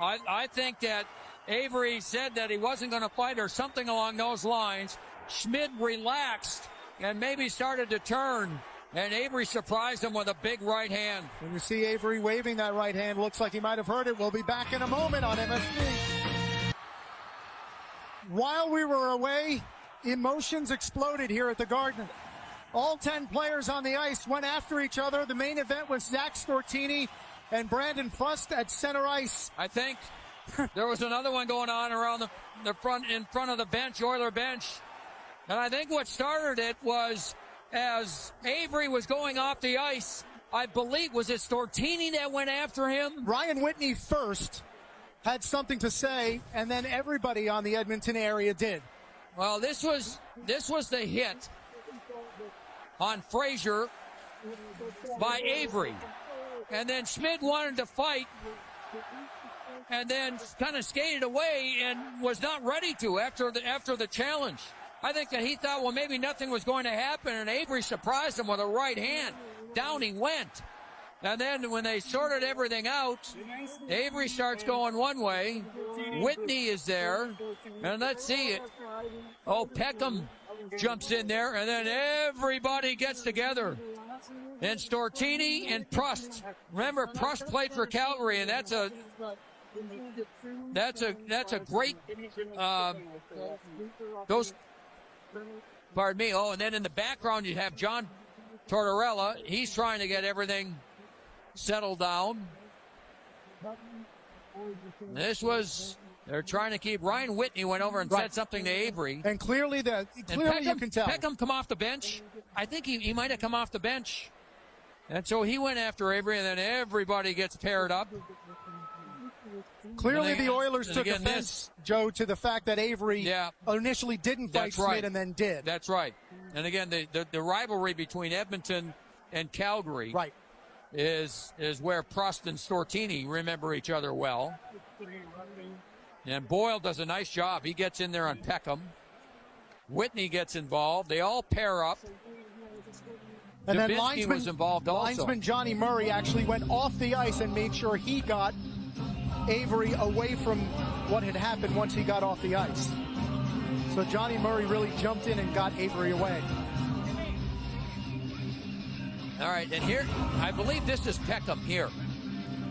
[SPEAKER 2] I think that Avery said that he wasn't going to fight or something along those lines. Schmid relaxed and maybe started to turn. And Avery surprised him with a big right hand.
[SPEAKER 1] When you see Avery waving that right hand, looks like he might have heard it. We'll be back in a moment on MSG. While we were away, emotions exploded here at the Garden. All 10 players on the ice went after each other. The main event was Zach Stortini and Brandon Frust at center ice.
[SPEAKER 2] I think there was another one going on around the front, in front of the bench, Oiler bench. And I think what started it was as Avery was going off the ice, I believe, was it Stortini that went after him?
[SPEAKER 1] Ryan Whitney first had something to say, and then everybody on the Edmonton area did.
[SPEAKER 2] Well, this was the hit on Fraser by Avery. And then Schmidt wanted to fight and then kind of skated away and was not ready to after the challenge. I think that he thought, well, maybe nothing was going to happen, and Avery surprised him with a right hand. Down he went. And then when they sorted everything out, Avery starts going one way. Whitney is there. And let's see it. Oh, Peckham jumps in there, and then everybody gets together. And Stortini and Prust. Remember, Prust played for Calgary, and that's a great pardon me. Oh, and then in the background you have John Tortorella. He's trying to get everything settled down. They're trying to keep. Ryan Whitney went over and said something to Avery.
[SPEAKER 1] And clearly you can tell.
[SPEAKER 2] Peckham come off the bench. I think he might have come off the bench. And so he went after Avery, and then everybody gets paired up.
[SPEAKER 1] Clearly the Oilers took offense, Joe, to the fact that Avery initially didn't fight Schmidt and then did.
[SPEAKER 2] That's right. And again, the rivalry between Edmonton and Calgary is where Prust and Stortini remember each other well. And Boyle does a nice job. He gets in there on Peckham. Whitney gets involved. They all pair up.
[SPEAKER 1] And then
[SPEAKER 2] was involved also.
[SPEAKER 1] Linesman Johnny Murray actually went off the ice and made sure he got Avery away from what had happened once he got off the ice. So Johnny Murray really jumped in and got Avery away.
[SPEAKER 2] All right, and here, I believe this is Peckham here,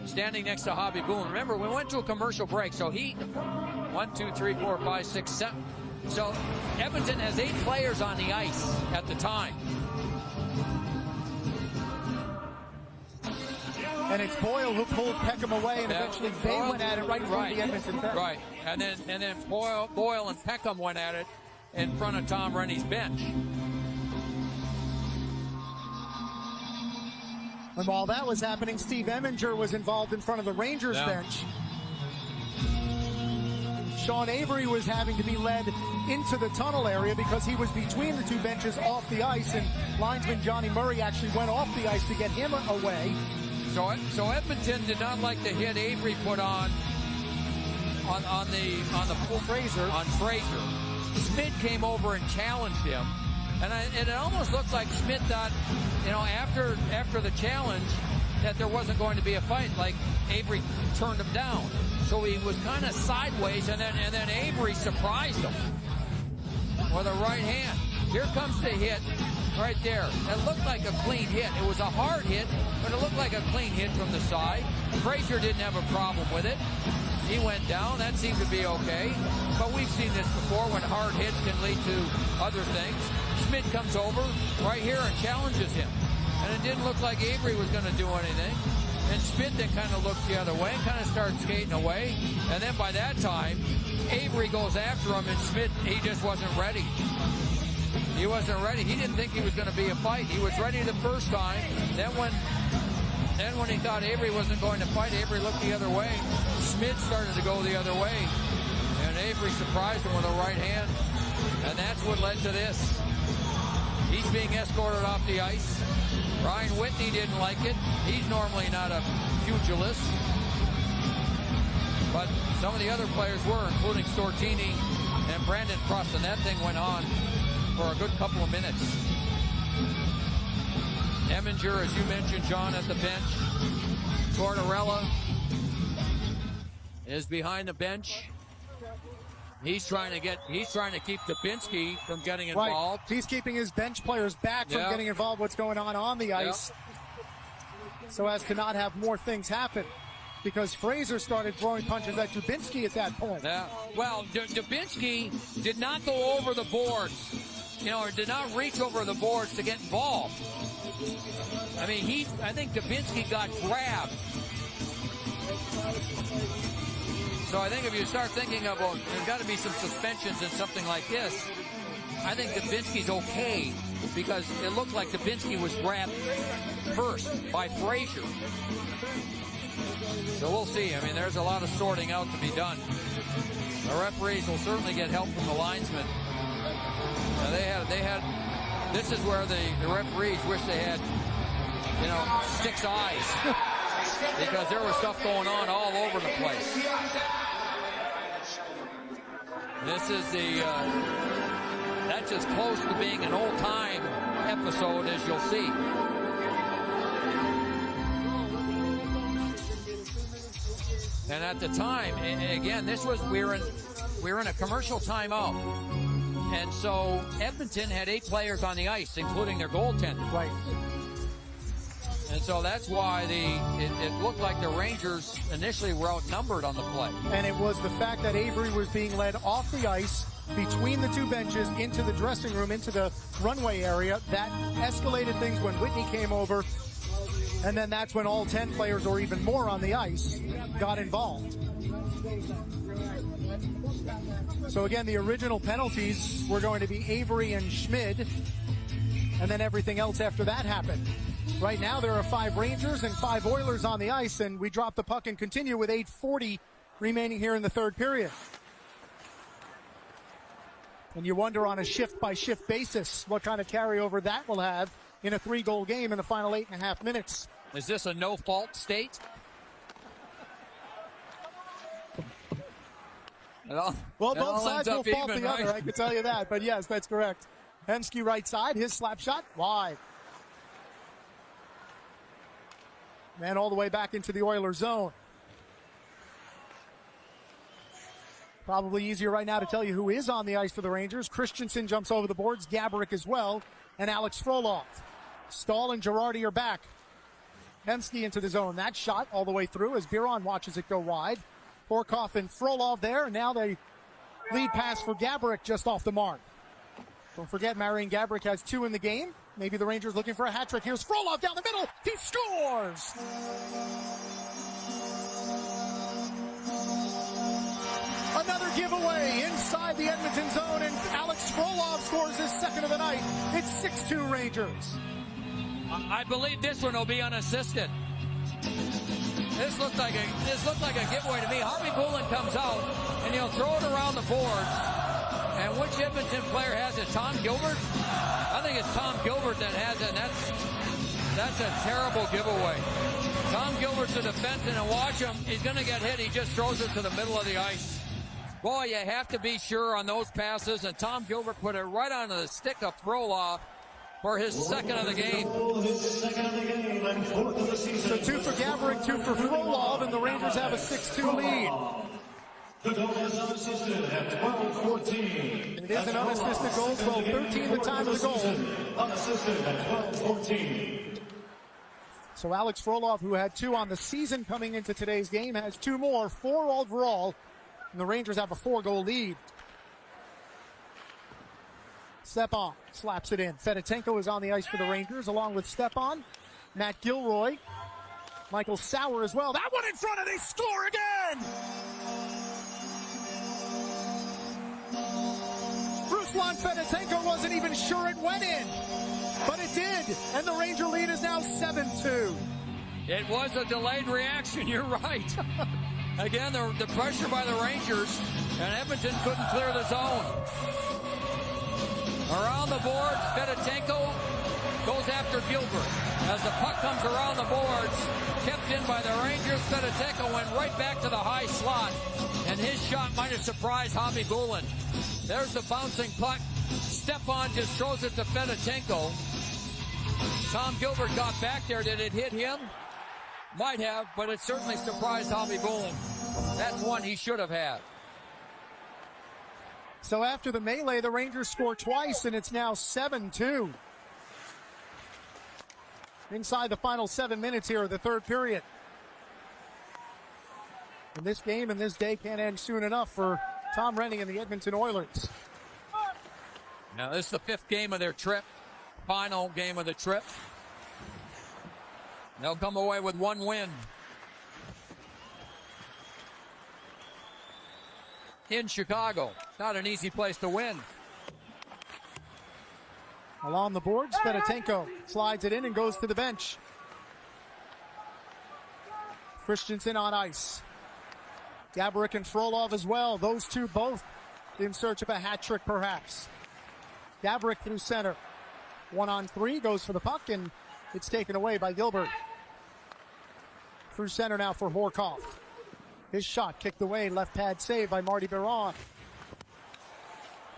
[SPEAKER 2] standing next to Hobby Boone. Remember, we went to a commercial break, so 1, 2, 3, 4, 5, 6, 7. So Edmonton has 8 players on the ice at the time.
[SPEAKER 1] And it's Boyle who pulled Peckham away, and eventually they went at it right in front of the Edmonton bench.
[SPEAKER 2] Right, and then Boyle and Peckham went at it in front of Tom Rennie's bench.
[SPEAKER 1] And while that was happening, Steve Eminger was involved in front of the Rangers bench. Sean Avery was having to be led into the tunnel area because he was between the two benches off the ice, and linesman Johnny Murray actually went off the ice to get him away.
[SPEAKER 2] So Edmonton did not like the hit Avery put on the
[SPEAKER 1] Fraser.
[SPEAKER 2] On Fraser. Schmidt came over and challenged him, and it almost looked like Schmidt thought, after the challenge, that there wasn't going to be a fight. Like Avery turned him down, so he was kind of sideways, and then Avery surprised him with a right hand. Here comes the hit. Right there. It looked like a clean hit. It was a hard hit, but it looked like a clean hit from the side. Fraser didn't have a problem with it. He went down. That seemed to be okay. But we've seen this before when hard hits can lead to other things. Schmidt comes over right here and challenges him. And it didn't look like Avery was going to do anything. And Schmidt then kind of looks the other way and kind of starts skating away. And then by that time, Avery goes after him, and Schmidt, he just wasn't ready. He wasn't ready. He didn't think he was going to be a fight. He was ready the first time. Then when he thought Avery wasn't going to fight, Avery looked the other way. Schmidt started to go the other way. And Avery surprised him with a right hand. And that's what led to this. He's being escorted off the ice. Ryan Whitney didn't like it. He's normally not a pugilist. But some of the other players were, including Stortini and Brandon Prust. And that thing went on for a good couple of minutes. Eminger, as you mentioned, John, at the bench. Tortorella is behind the bench. He's trying to keep Dubinsky from getting involved.
[SPEAKER 1] He's keeping his bench players back from getting involved what's going on the ice, so as to not have more things happen. Because Fraser started throwing punches at Dubinsky at that point.
[SPEAKER 2] Yeah. Well, Dubinsky did not go over the boards. Or did not reach over the boards to get involved. I mean, I think Dubinsky got grabbed. So I think if you start thinking of, there's got to be some suspensions and something like this. I think Dubinsky's okay because it looked like Dubinsky was grabbed first by Frazier. So we'll see. I mean, there's a lot of sorting out to be done. The referees will certainly get help from the linesmen. Now they had. This is where the referees wish they had, six eyes, because there was stuff going on all over the place. This is that's as close to being an old-time episode as you'll see. And at the time, and again, we were in a commercial timeout. And so Edmonton had 8 players on the ice, including their goaltender.
[SPEAKER 1] Right.
[SPEAKER 2] And so that's why it looked like the Rangers initially were outnumbered on the play.
[SPEAKER 1] And it was the fact that Avery was being led off the ice between the two benches into the dressing room, into the runway area. That escalated things when Whitney came over. And then that's when all 10 players, or even more on the ice, got involved. So again, the original penalties were going to be Avery and Schmid, and then everything else after that happened. Right now there are 5 Rangers and 5 Oilers on the ice, and we drop the puck and continue with 8:40 remaining here in the third period. And you wonder on a shift-by-shift basis what kind of carryover that will have in a 3-goal game in the final 8.5 minutes.
[SPEAKER 2] Is this a no-fault state?
[SPEAKER 1] Well, both sides will fault the other, I can tell you that. But yes, that's correct. Hemsky right side, his slap shot, wide. And all the way back into the Oilers zone. Probably easier right now to tell you who is on the ice for the Rangers. Christensen jumps over the boards, Gaborik as well, and Alex Frolov. Stahl and Girardi are back. Hemsky into the zone. That shot all the way through as Biron watches it go wide. Borkoff and Frolov there, and now they lead pass for Gaborik just off the mark. Don't forget, Marian Gaborik has 2 in the game. Maybe the Rangers looking for a hat trick. Here's Frolov down the middle. He scores! Another giveaway inside the Edmonton zone, and Alex Frolov scores his second of the night. It's 6-2 Rangers.
[SPEAKER 2] I believe this one will be unassisted. This looked like a giveaway to me. Harvey Bullen comes out, and he'll throw it around the boards. And which Edmonton player has it? Tom Gilbert? I think it's Tom Gilbert that has it, and that's a terrible giveaway. Tom Gilbert's a defenseman, and watch him. He's going to get hit. He just throws it to the middle of the ice. Boy, you have to be sure on those passes, and Tom Gilbert put it right onto the stick of Frolov for his second of the game.
[SPEAKER 1] So 2 for Gaborik, 2 for Frolov, and the Rangers have a 6-2 lead. The goal is unassisted at 12:14. It is an unassisted goal, 12:13 the time of the goal. Unassisted at 12:14. So Alex Frolov, who had 2 on the season coming into today's game, has 2 more, 4 overall, and the Rangers have a 4-goal lead. Stepan slaps it in. Fedotenko is on the ice for the Rangers, along with Stepan, Matt Gilroy, Michael Sauer as well. That one in front, and they score again! Ruslan Fedotenko wasn't even sure it went in, but it did, and the Ranger lead is now 7-2.
[SPEAKER 2] It was a delayed reaction, you're right. Again, the pressure by the Rangers, and Edmonton couldn't clear the zone. Around the boards, Fedotenko goes after Gilbert. As the puck comes around the boards, kept in by the Rangers, Fedotenko went right back to the high slot, and his shot might have surprised Javi Bullen. There's the bouncing puck. Stepan just throws it to Fedotenko. Tom Gilbert got back there. Did it hit him? Might have, but it certainly surprised Javi Bullen. That's one he should have had.
[SPEAKER 1] So after the melee, the Rangers score twice, and it's now 7-2. Inside the final 7 minutes here of the third period. And this game and this day can't end soon enough for Tom Rennie and the Edmonton Oilers.
[SPEAKER 2] Now this is the 5th game of their trip. Final game of the trip. They'll come away with 1 win. In Chicago. Not an easy place to win.
[SPEAKER 1] Along the boards, Fedotenko slides it in and goes to the bench. Christensen on ice. Gaborik and Frolov as well. Those two both in search of a hat trick, perhaps. Gaborik through center. 1-on-3, goes for the puck, and it's taken away by Gilbert. Through center now for Horkoff. His shot kicked away, left pad save by Marty Biron.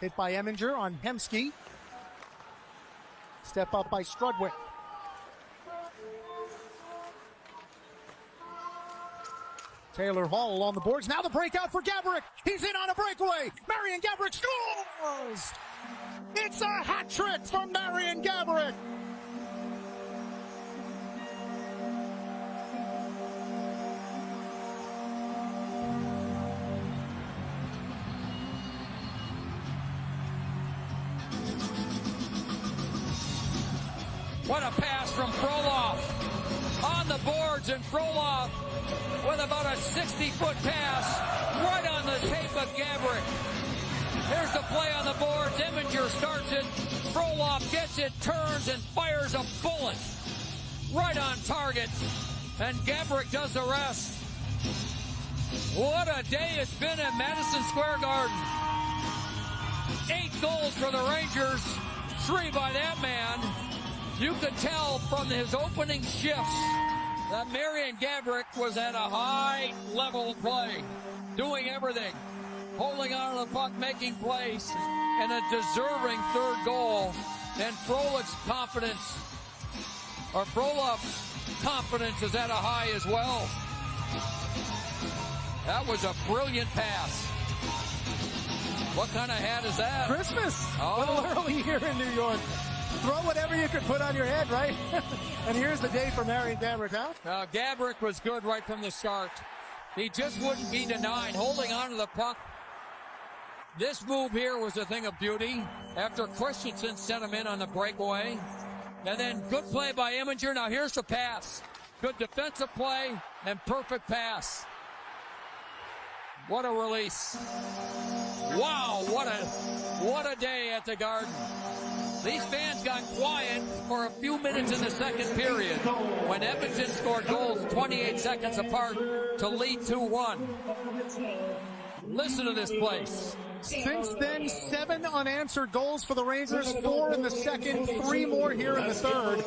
[SPEAKER 1] Hit by Eminger on Hemsky. Step up by Strudwick. Taylor Hall along the boards. Now the breakout for Gaborik. He's in on a breakaway. Marian Gaborik scores! It's a hat trick from Marian Gaborik.
[SPEAKER 2] What a pass from Frolov. On the boards, and Frolov with about a 60-foot pass right on the tape of Gaborik. Here's the play on the boards. Eminger starts it. Frolov gets it, turns, and fires a bullet right on target. And Gaborik does the rest. What a day it's been at Madison Square Garden. 8 goals for the Rangers, 3 by that man. You could tell from his opening shifts that Marian Gaborik was at a high level of play, doing everything, holding on to the puck, making plays, and a deserving third goal. And Frolov's confidence is at a high as well. That was a brilliant pass. What kind of hat is that?
[SPEAKER 1] Christmas.
[SPEAKER 2] Oh.
[SPEAKER 1] A little early here in New York. Throw whatever you could put on your head, right? And here's the day for Marian Gaborik, huh?
[SPEAKER 2] Gaborik was good right from the start. He just wouldn't be denied, holding on to the puck. This move here was a thing of beauty after Christensen sent him in on the breakaway. And then good play by Eminger. Now here's the pass. Good defensive play and perfect pass. What a release. Wow, what a day at the Garden. These fans got quiet for a few minutes in the second period when Edmonton scored goals 28 seconds apart to lead 2-1. Listen to this place.
[SPEAKER 1] Since then, 7 unanswered goals for the Rangers, 4 in the second, 3 more here in the third.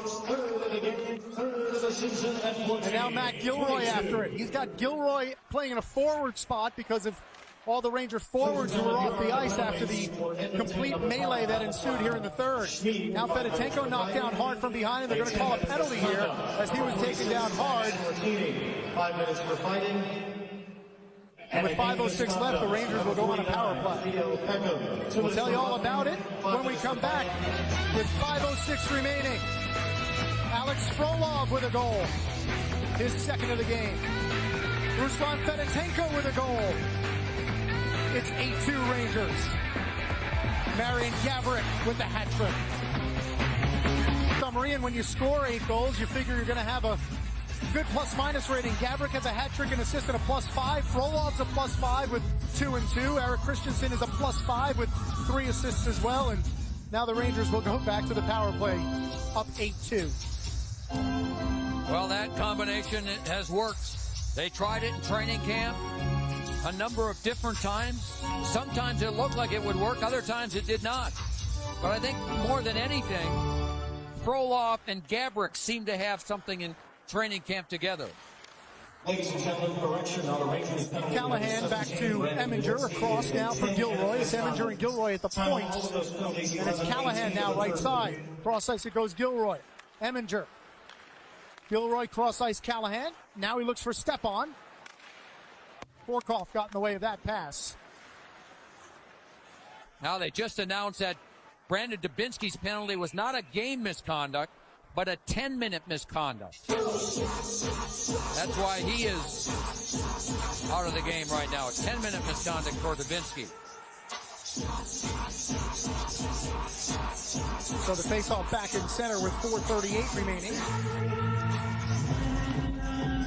[SPEAKER 1] And now Matt Gilroy after it. He's got Gilroy playing in a forward spot because of all the Ranger forwards who were off the ice after the complete melee that ensued here in the third. Now Fedotenko knocked down hard from behind, and they're going to call a penalty here as he was taken down hard.
[SPEAKER 4] 5 minutes for fighting.
[SPEAKER 1] And with 5:06 left, the Rangers will go on a power play. We'll tell you all about it when we come back with 5:06 remaining. Alex Frolov with a goal. His second of the game. Ruslan Fedotenko with a goal. It's 8-2 Rangers. Marian Gaborik with the hat trick. Summary, and when you score 8 goals, you figure you're going to have a good plus-minus rating. Gaborik has a hat trick and assist and a +5. Frolov's a +5 with 2 and 2. Eric Christensen is a +5 with 3 assists as well. And now the Rangers will go back to the power play, up 8-2.
[SPEAKER 2] Well, that combination has worked. They tried it in training camp a number of different times. Sometimes it looked like it would work, other times it did not. But I think more than anything, Frolov and Gaborik seem to have something in training camp together.
[SPEAKER 4] Ladies and gentlemen, correction on a Rangers penalty.
[SPEAKER 1] Callahan back to Eminger, across now for Gilroy. It's Eminger and Gilroy at the points. And it's Callahan now right side. Cross ice, it goes Gilroy. Eminger. Gilroy cross ice Callahan. Now he looks for Stepan. Horkoff got in the way of that pass.
[SPEAKER 2] Now they just announced that Brandon Dubinsky's penalty was not a game misconduct, but a 10-minute misconduct. That's why he is out of the game right now. A 10-minute misconduct for Dubinsky.
[SPEAKER 1] So the faceoff back in center with 4:38 remaining.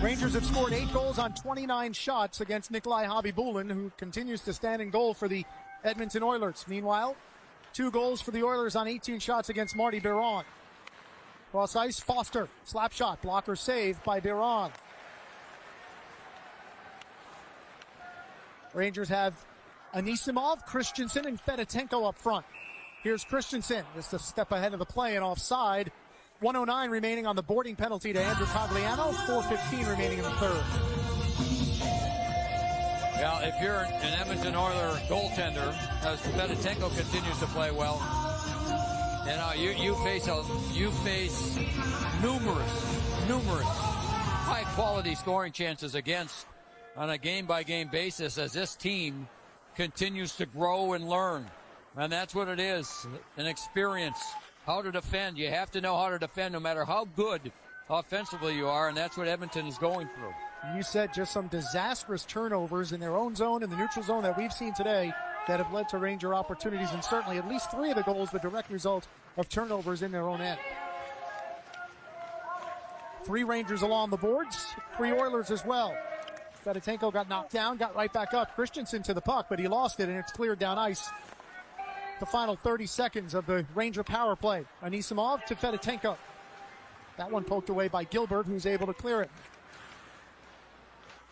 [SPEAKER 1] Rangers have scored 8 goals on 29 shots against Nikolai Khabibulin, who continues to stand in goal for the Edmonton Oilers. Meanwhile, 2 goals for the Oilers on 18 shots against Marty Biron. Cross ice, Foster, slap shot, blocker save by Biron. Rangers have Anisimov, Christensen, and Fedotenko up front. Here's Christensen, just a step ahead of the play and offside. 1:09 remaining on the boarding penalty to Andrew Cogliano. 4:15 remaining in the third.
[SPEAKER 2] Well, if you're an Edmonton Oilers goaltender, as Fedotenko continues to play well, you face numerous high-quality scoring chances against on a game-by-game basis as this team continues to grow and learn. And that's what it is, an experience. How to defend. You have to know how to defend no matter how good offensively you are, and that's what Edmonton is going through.
[SPEAKER 1] You said just some disastrous turnovers in their own zone and the neutral zone that we've seen today that have led to Ranger opportunities, and certainly at least 3 of the goals the direct result of turnovers in their own end. 3 Rangers along the boards, 3 Oilers as well. Fedotenko got knocked down, got right back up. Christensen to the puck, but he lost it, and it's cleared down ice. The final 30 seconds of the Ranger power play. Anisimov to Fedotenko. That one poked away by Gilbert, who's able to clear it.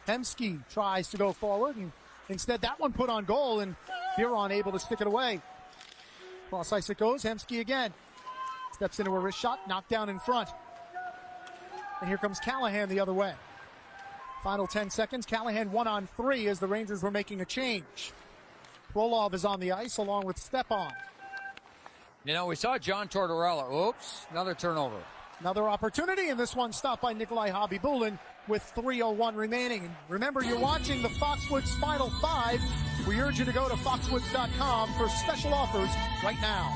[SPEAKER 1] Hemsky tries to go forward, and instead that one put on goal, and Biron able to stick it away. Cross ice it goes, Hemsky again. Steps into a wrist shot, knocked down in front. And here comes Callahan the other way. Final 10 seconds, Callahan 1-on-3 as the Rangers were making a change. Roloff is on the ice along with Stepan.
[SPEAKER 2] You know, we saw John Tortorella. Oops, another turnover.
[SPEAKER 1] Another opportunity, and this one stopped by Nikolai Khabibulin with 3:01 remaining. And remember, you're watching the Foxwoods Final 5. We urge you to go to foxwoods.com for special offers right now.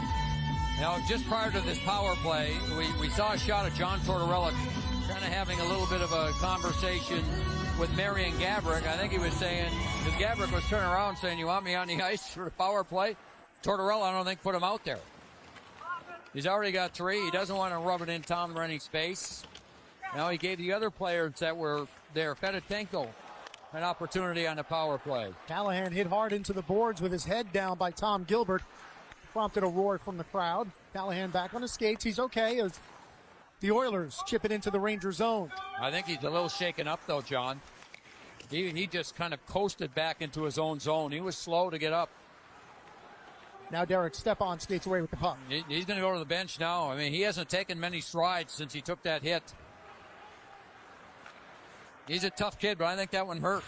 [SPEAKER 2] Now, just prior to this power play, we saw a shot of John Tortorella kind of having a little bit of a conversation with Marian Gaborik. I think he was saying, because Gaborik was turning around saying, you want me on the ice for the power play? Tortorella, I don't think, put him out there. He's already got 3. He doesn't want to rub it in Tom Renning's face. Now he gave the other players that were there, Fedotenko, an opportunity on the power play.
[SPEAKER 1] Callahan hit hard into the boards with his head down by Tom Gilbert. Prompted a roar from the crowd. Callahan back on his skates. He's okay as the Oilers chip it into the Ranger zone.
[SPEAKER 2] I think he's a little shaken up, though, John. He just kind of coasted back into his own zone. He was slow to get up.
[SPEAKER 1] Now Derek Stepan skates away with the puck.
[SPEAKER 2] He's going to go to the bench now. I mean, he hasn't taken many strides since he took that hit. He's a tough kid, but I think that one hurt.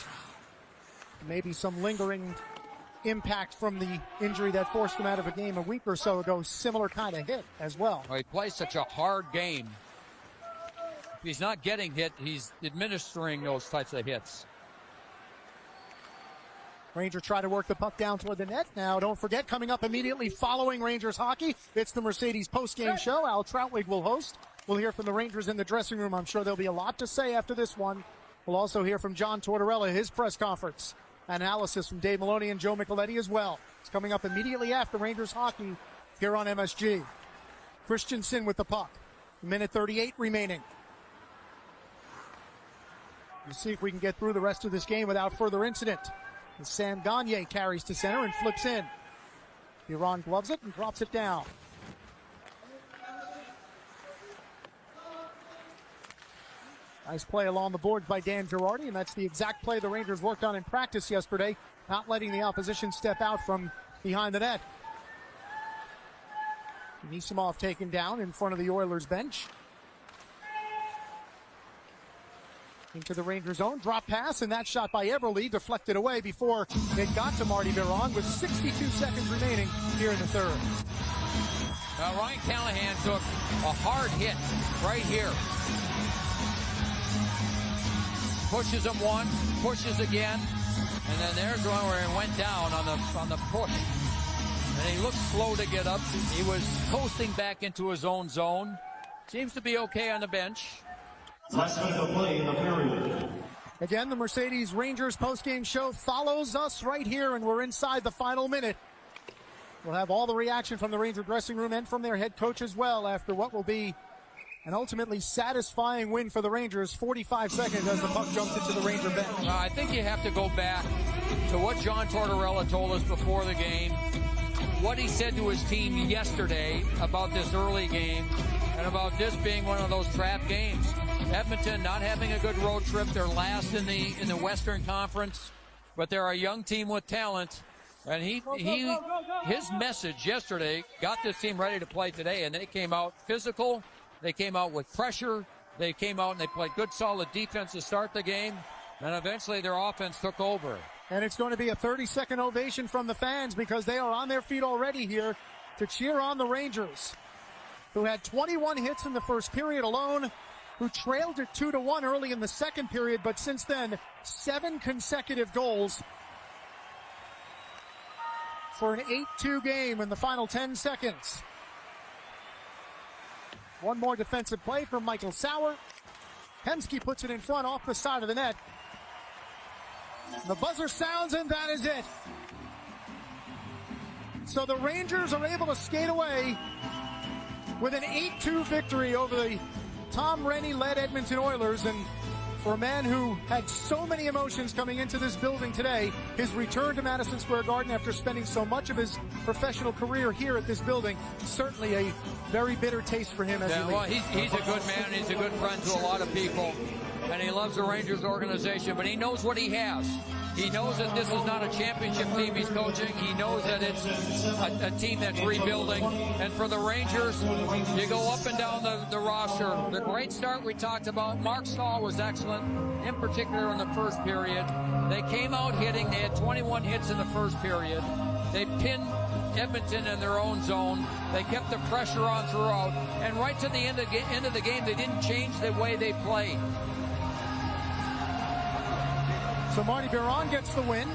[SPEAKER 1] Maybe some lingering impact from the injury that forced him out of a game a week or so ago. Similar kind of hit as well.
[SPEAKER 2] He plays such a hard game. If he's not getting hit, he's administering those types of hits.
[SPEAKER 1] Ranger try to work the puck down toward the net. Now, don't forget, coming up immediately following Rangers hockey, it's the Mercedes postgame show. Al Troutwig will host. We'll hear from the Rangers in the dressing room. I'm sure there'll be a lot to say after this one. We'll also hear from John Tortorella, his press conference. Analysis from Dave Maloney and Joe Micheletti as well. It's coming up immediately after Rangers hockey here on MSG. Christensen with the puck. Minute 38 remaining. We'll see if we can get through the rest of this game without further incident. As Sam Gagner carries to center and flips in. Biron gloves it and drops it down. Nice play along the boards by Dan Girardi, and that's the exact play the Rangers worked on in practice yesterday, not letting the opposition step out from behind the net. Anisimov taken down in front of the Oilers bench. Into the Ranger zone, drop pass, and that shot by Everly deflected away before it got to Marty Biron with 62 seconds remaining here in the third.
[SPEAKER 2] Ryan Callahan took a hard hit right here. Pushes him one, pushes again, and then there's one where he went down on the push. And he looked slow to get up. He was coasting back into his own zone. Seems to be okay on the bench.
[SPEAKER 4] Last minute of play in the period.
[SPEAKER 1] Again, the Mercedes Rangers postgame show follows us right here, and we're inside the final minute. We'll have all the reaction from the Ranger dressing room and from their head coach as well after what will be an ultimately satisfying win for the Rangers. 45 seconds as the puck jumps into the Ranger bench.
[SPEAKER 2] I think you have to go back to what John Tortorella told us before the game. what he said to his team yesterday about this early game and about this being one of those trap games. Edmonton not having a good road trip. They're last in the Western Conference, but they're a young team with talent. And his message yesterday got this team ready to play today, and they came out physical. They came out with pressure. They came out and they played good, solid defense to start the game, and eventually their offense took over.
[SPEAKER 1] And it's going to be a 30-second ovation from the fans because they are on their feet already here to cheer on the Rangers, who had 21 hits in the first period alone, who trailed it 2-1 early in the second period, but since then, 7 consecutive goals for an 8-2 game in the final 10 seconds. One more defensive play from Michael Sauer. Hemsky puts it in front off the side of the net. The buzzer sounds, and that is it. So the Rangers are able to skate away with an 8-2 victory over the Tom Rennie-led Edmonton Oilers. And for a man who had so many emotions coming into this building today, his return to Madison Square Garden after spending so much of his professional career here at this building, certainly a very bitter taste for him as he leaves.
[SPEAKER 2] Well, he's a good man. He's a good friend to a lot of people, and he loves the Rangers organization, but he knows what he has. He knows that this is not a championship team he's coaching. He knows that it's a team that's rebuilding. And for the Rangers, you go up and down the roster. The great start we talked about, Mark Stahl was excellent, in particular in the first period. They came out hitting. They had 21 hits in the first period. They pinned Edmonton in their own zone. They kept the pressure on throughout. And right to the end of the game, they didn't change the way they played.
[SPEAKER 1] So Marty Biron gets the win,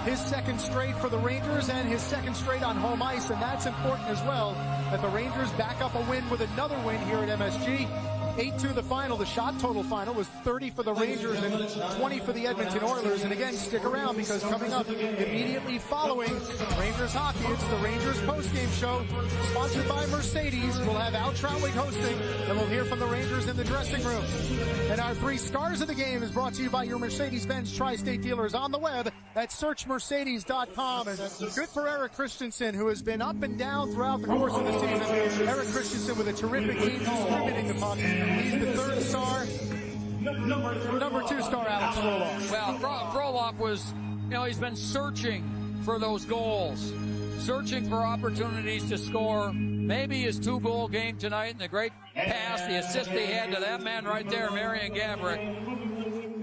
[SPEAKER 1] his second straight for the Rangers and his second straight on home ice, and that's important as well, that the Rangers back up a win with another win here at MSG. 8-2 the final. The shot total final was 30 for the Rangers and 20 for the Edmonton Oilers. And again, stick around because coming up immediately following Rangers hockey, it's the Rangers postgame show sponsored by Mercedes. We'll have Al Troutwig hosting, and we'll hear from the Rangers in the dressing room. And our 3 stars of the game is brought to you by your Mercedes-Benz Tri-State dealers on the web at searchmercedes.com. And good for Eric Christensen, who has been up and down throughout the course of the season. Eric Christensen with a terrific game distributing the puck. He's the 3rd star. Number 2 star, Alex Frolov.
[SPEAKER 2] Well, Frolov was, he's been searching for those goals, searching for opportunities to score. Maybe his 2-goal game tonight and the great pass, the assist he had to that man right there, Marian Gaborik.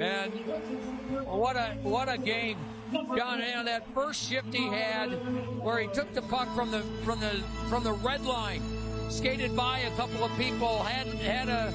[SPEAKER 2] And what a game. John, that first shift he had where he took the puck from the red line, skated by a couple of people, had a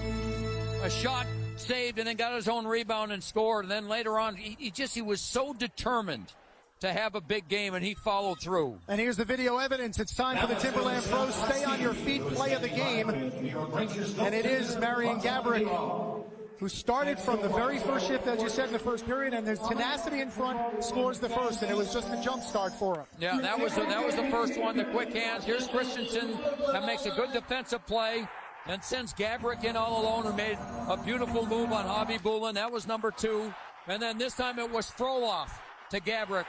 [SPEAKER 2] shot saved, and then got his own rebound and scored. And then later on, he was so determined to have a big game, and he followed through.
[SPEAKER 1] And here's the video evidence. It's time for the Timberland Pros Stay on Your Feet play of the game. And it is Marian Gaborik, who started from the very first shift, as you said, in the first period, and his tenacity in front scores the first, and it was just a jump start for him.
[SPEAKER 2] Yeah, that was the first one, the quick hands. Here's Christensen that makes a good defensive play and sends Gaborik in all alone, who made a beautiful move on Hobby Bulin. That was number 2. And then this time it was Frolov to Gaborik.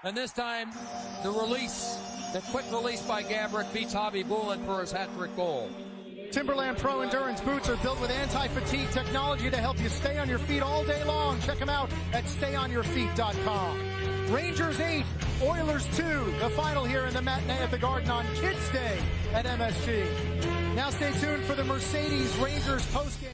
[SPEAKER 2] And this time the quick release by Gaborik beats Hobby Bulin for his hat-trick goal.
[SPEAKER 1] Timberland Pro Endurance boots are built with anti-fatigue technology to help you stay on your feet all day long. Check them out at stayonyourfeet.com. Rangers 8, Oilers 2, the final here in the matinee at the Garden on Kids Day at MSG. Now stay tuned for the Mercedes Rangers postgame.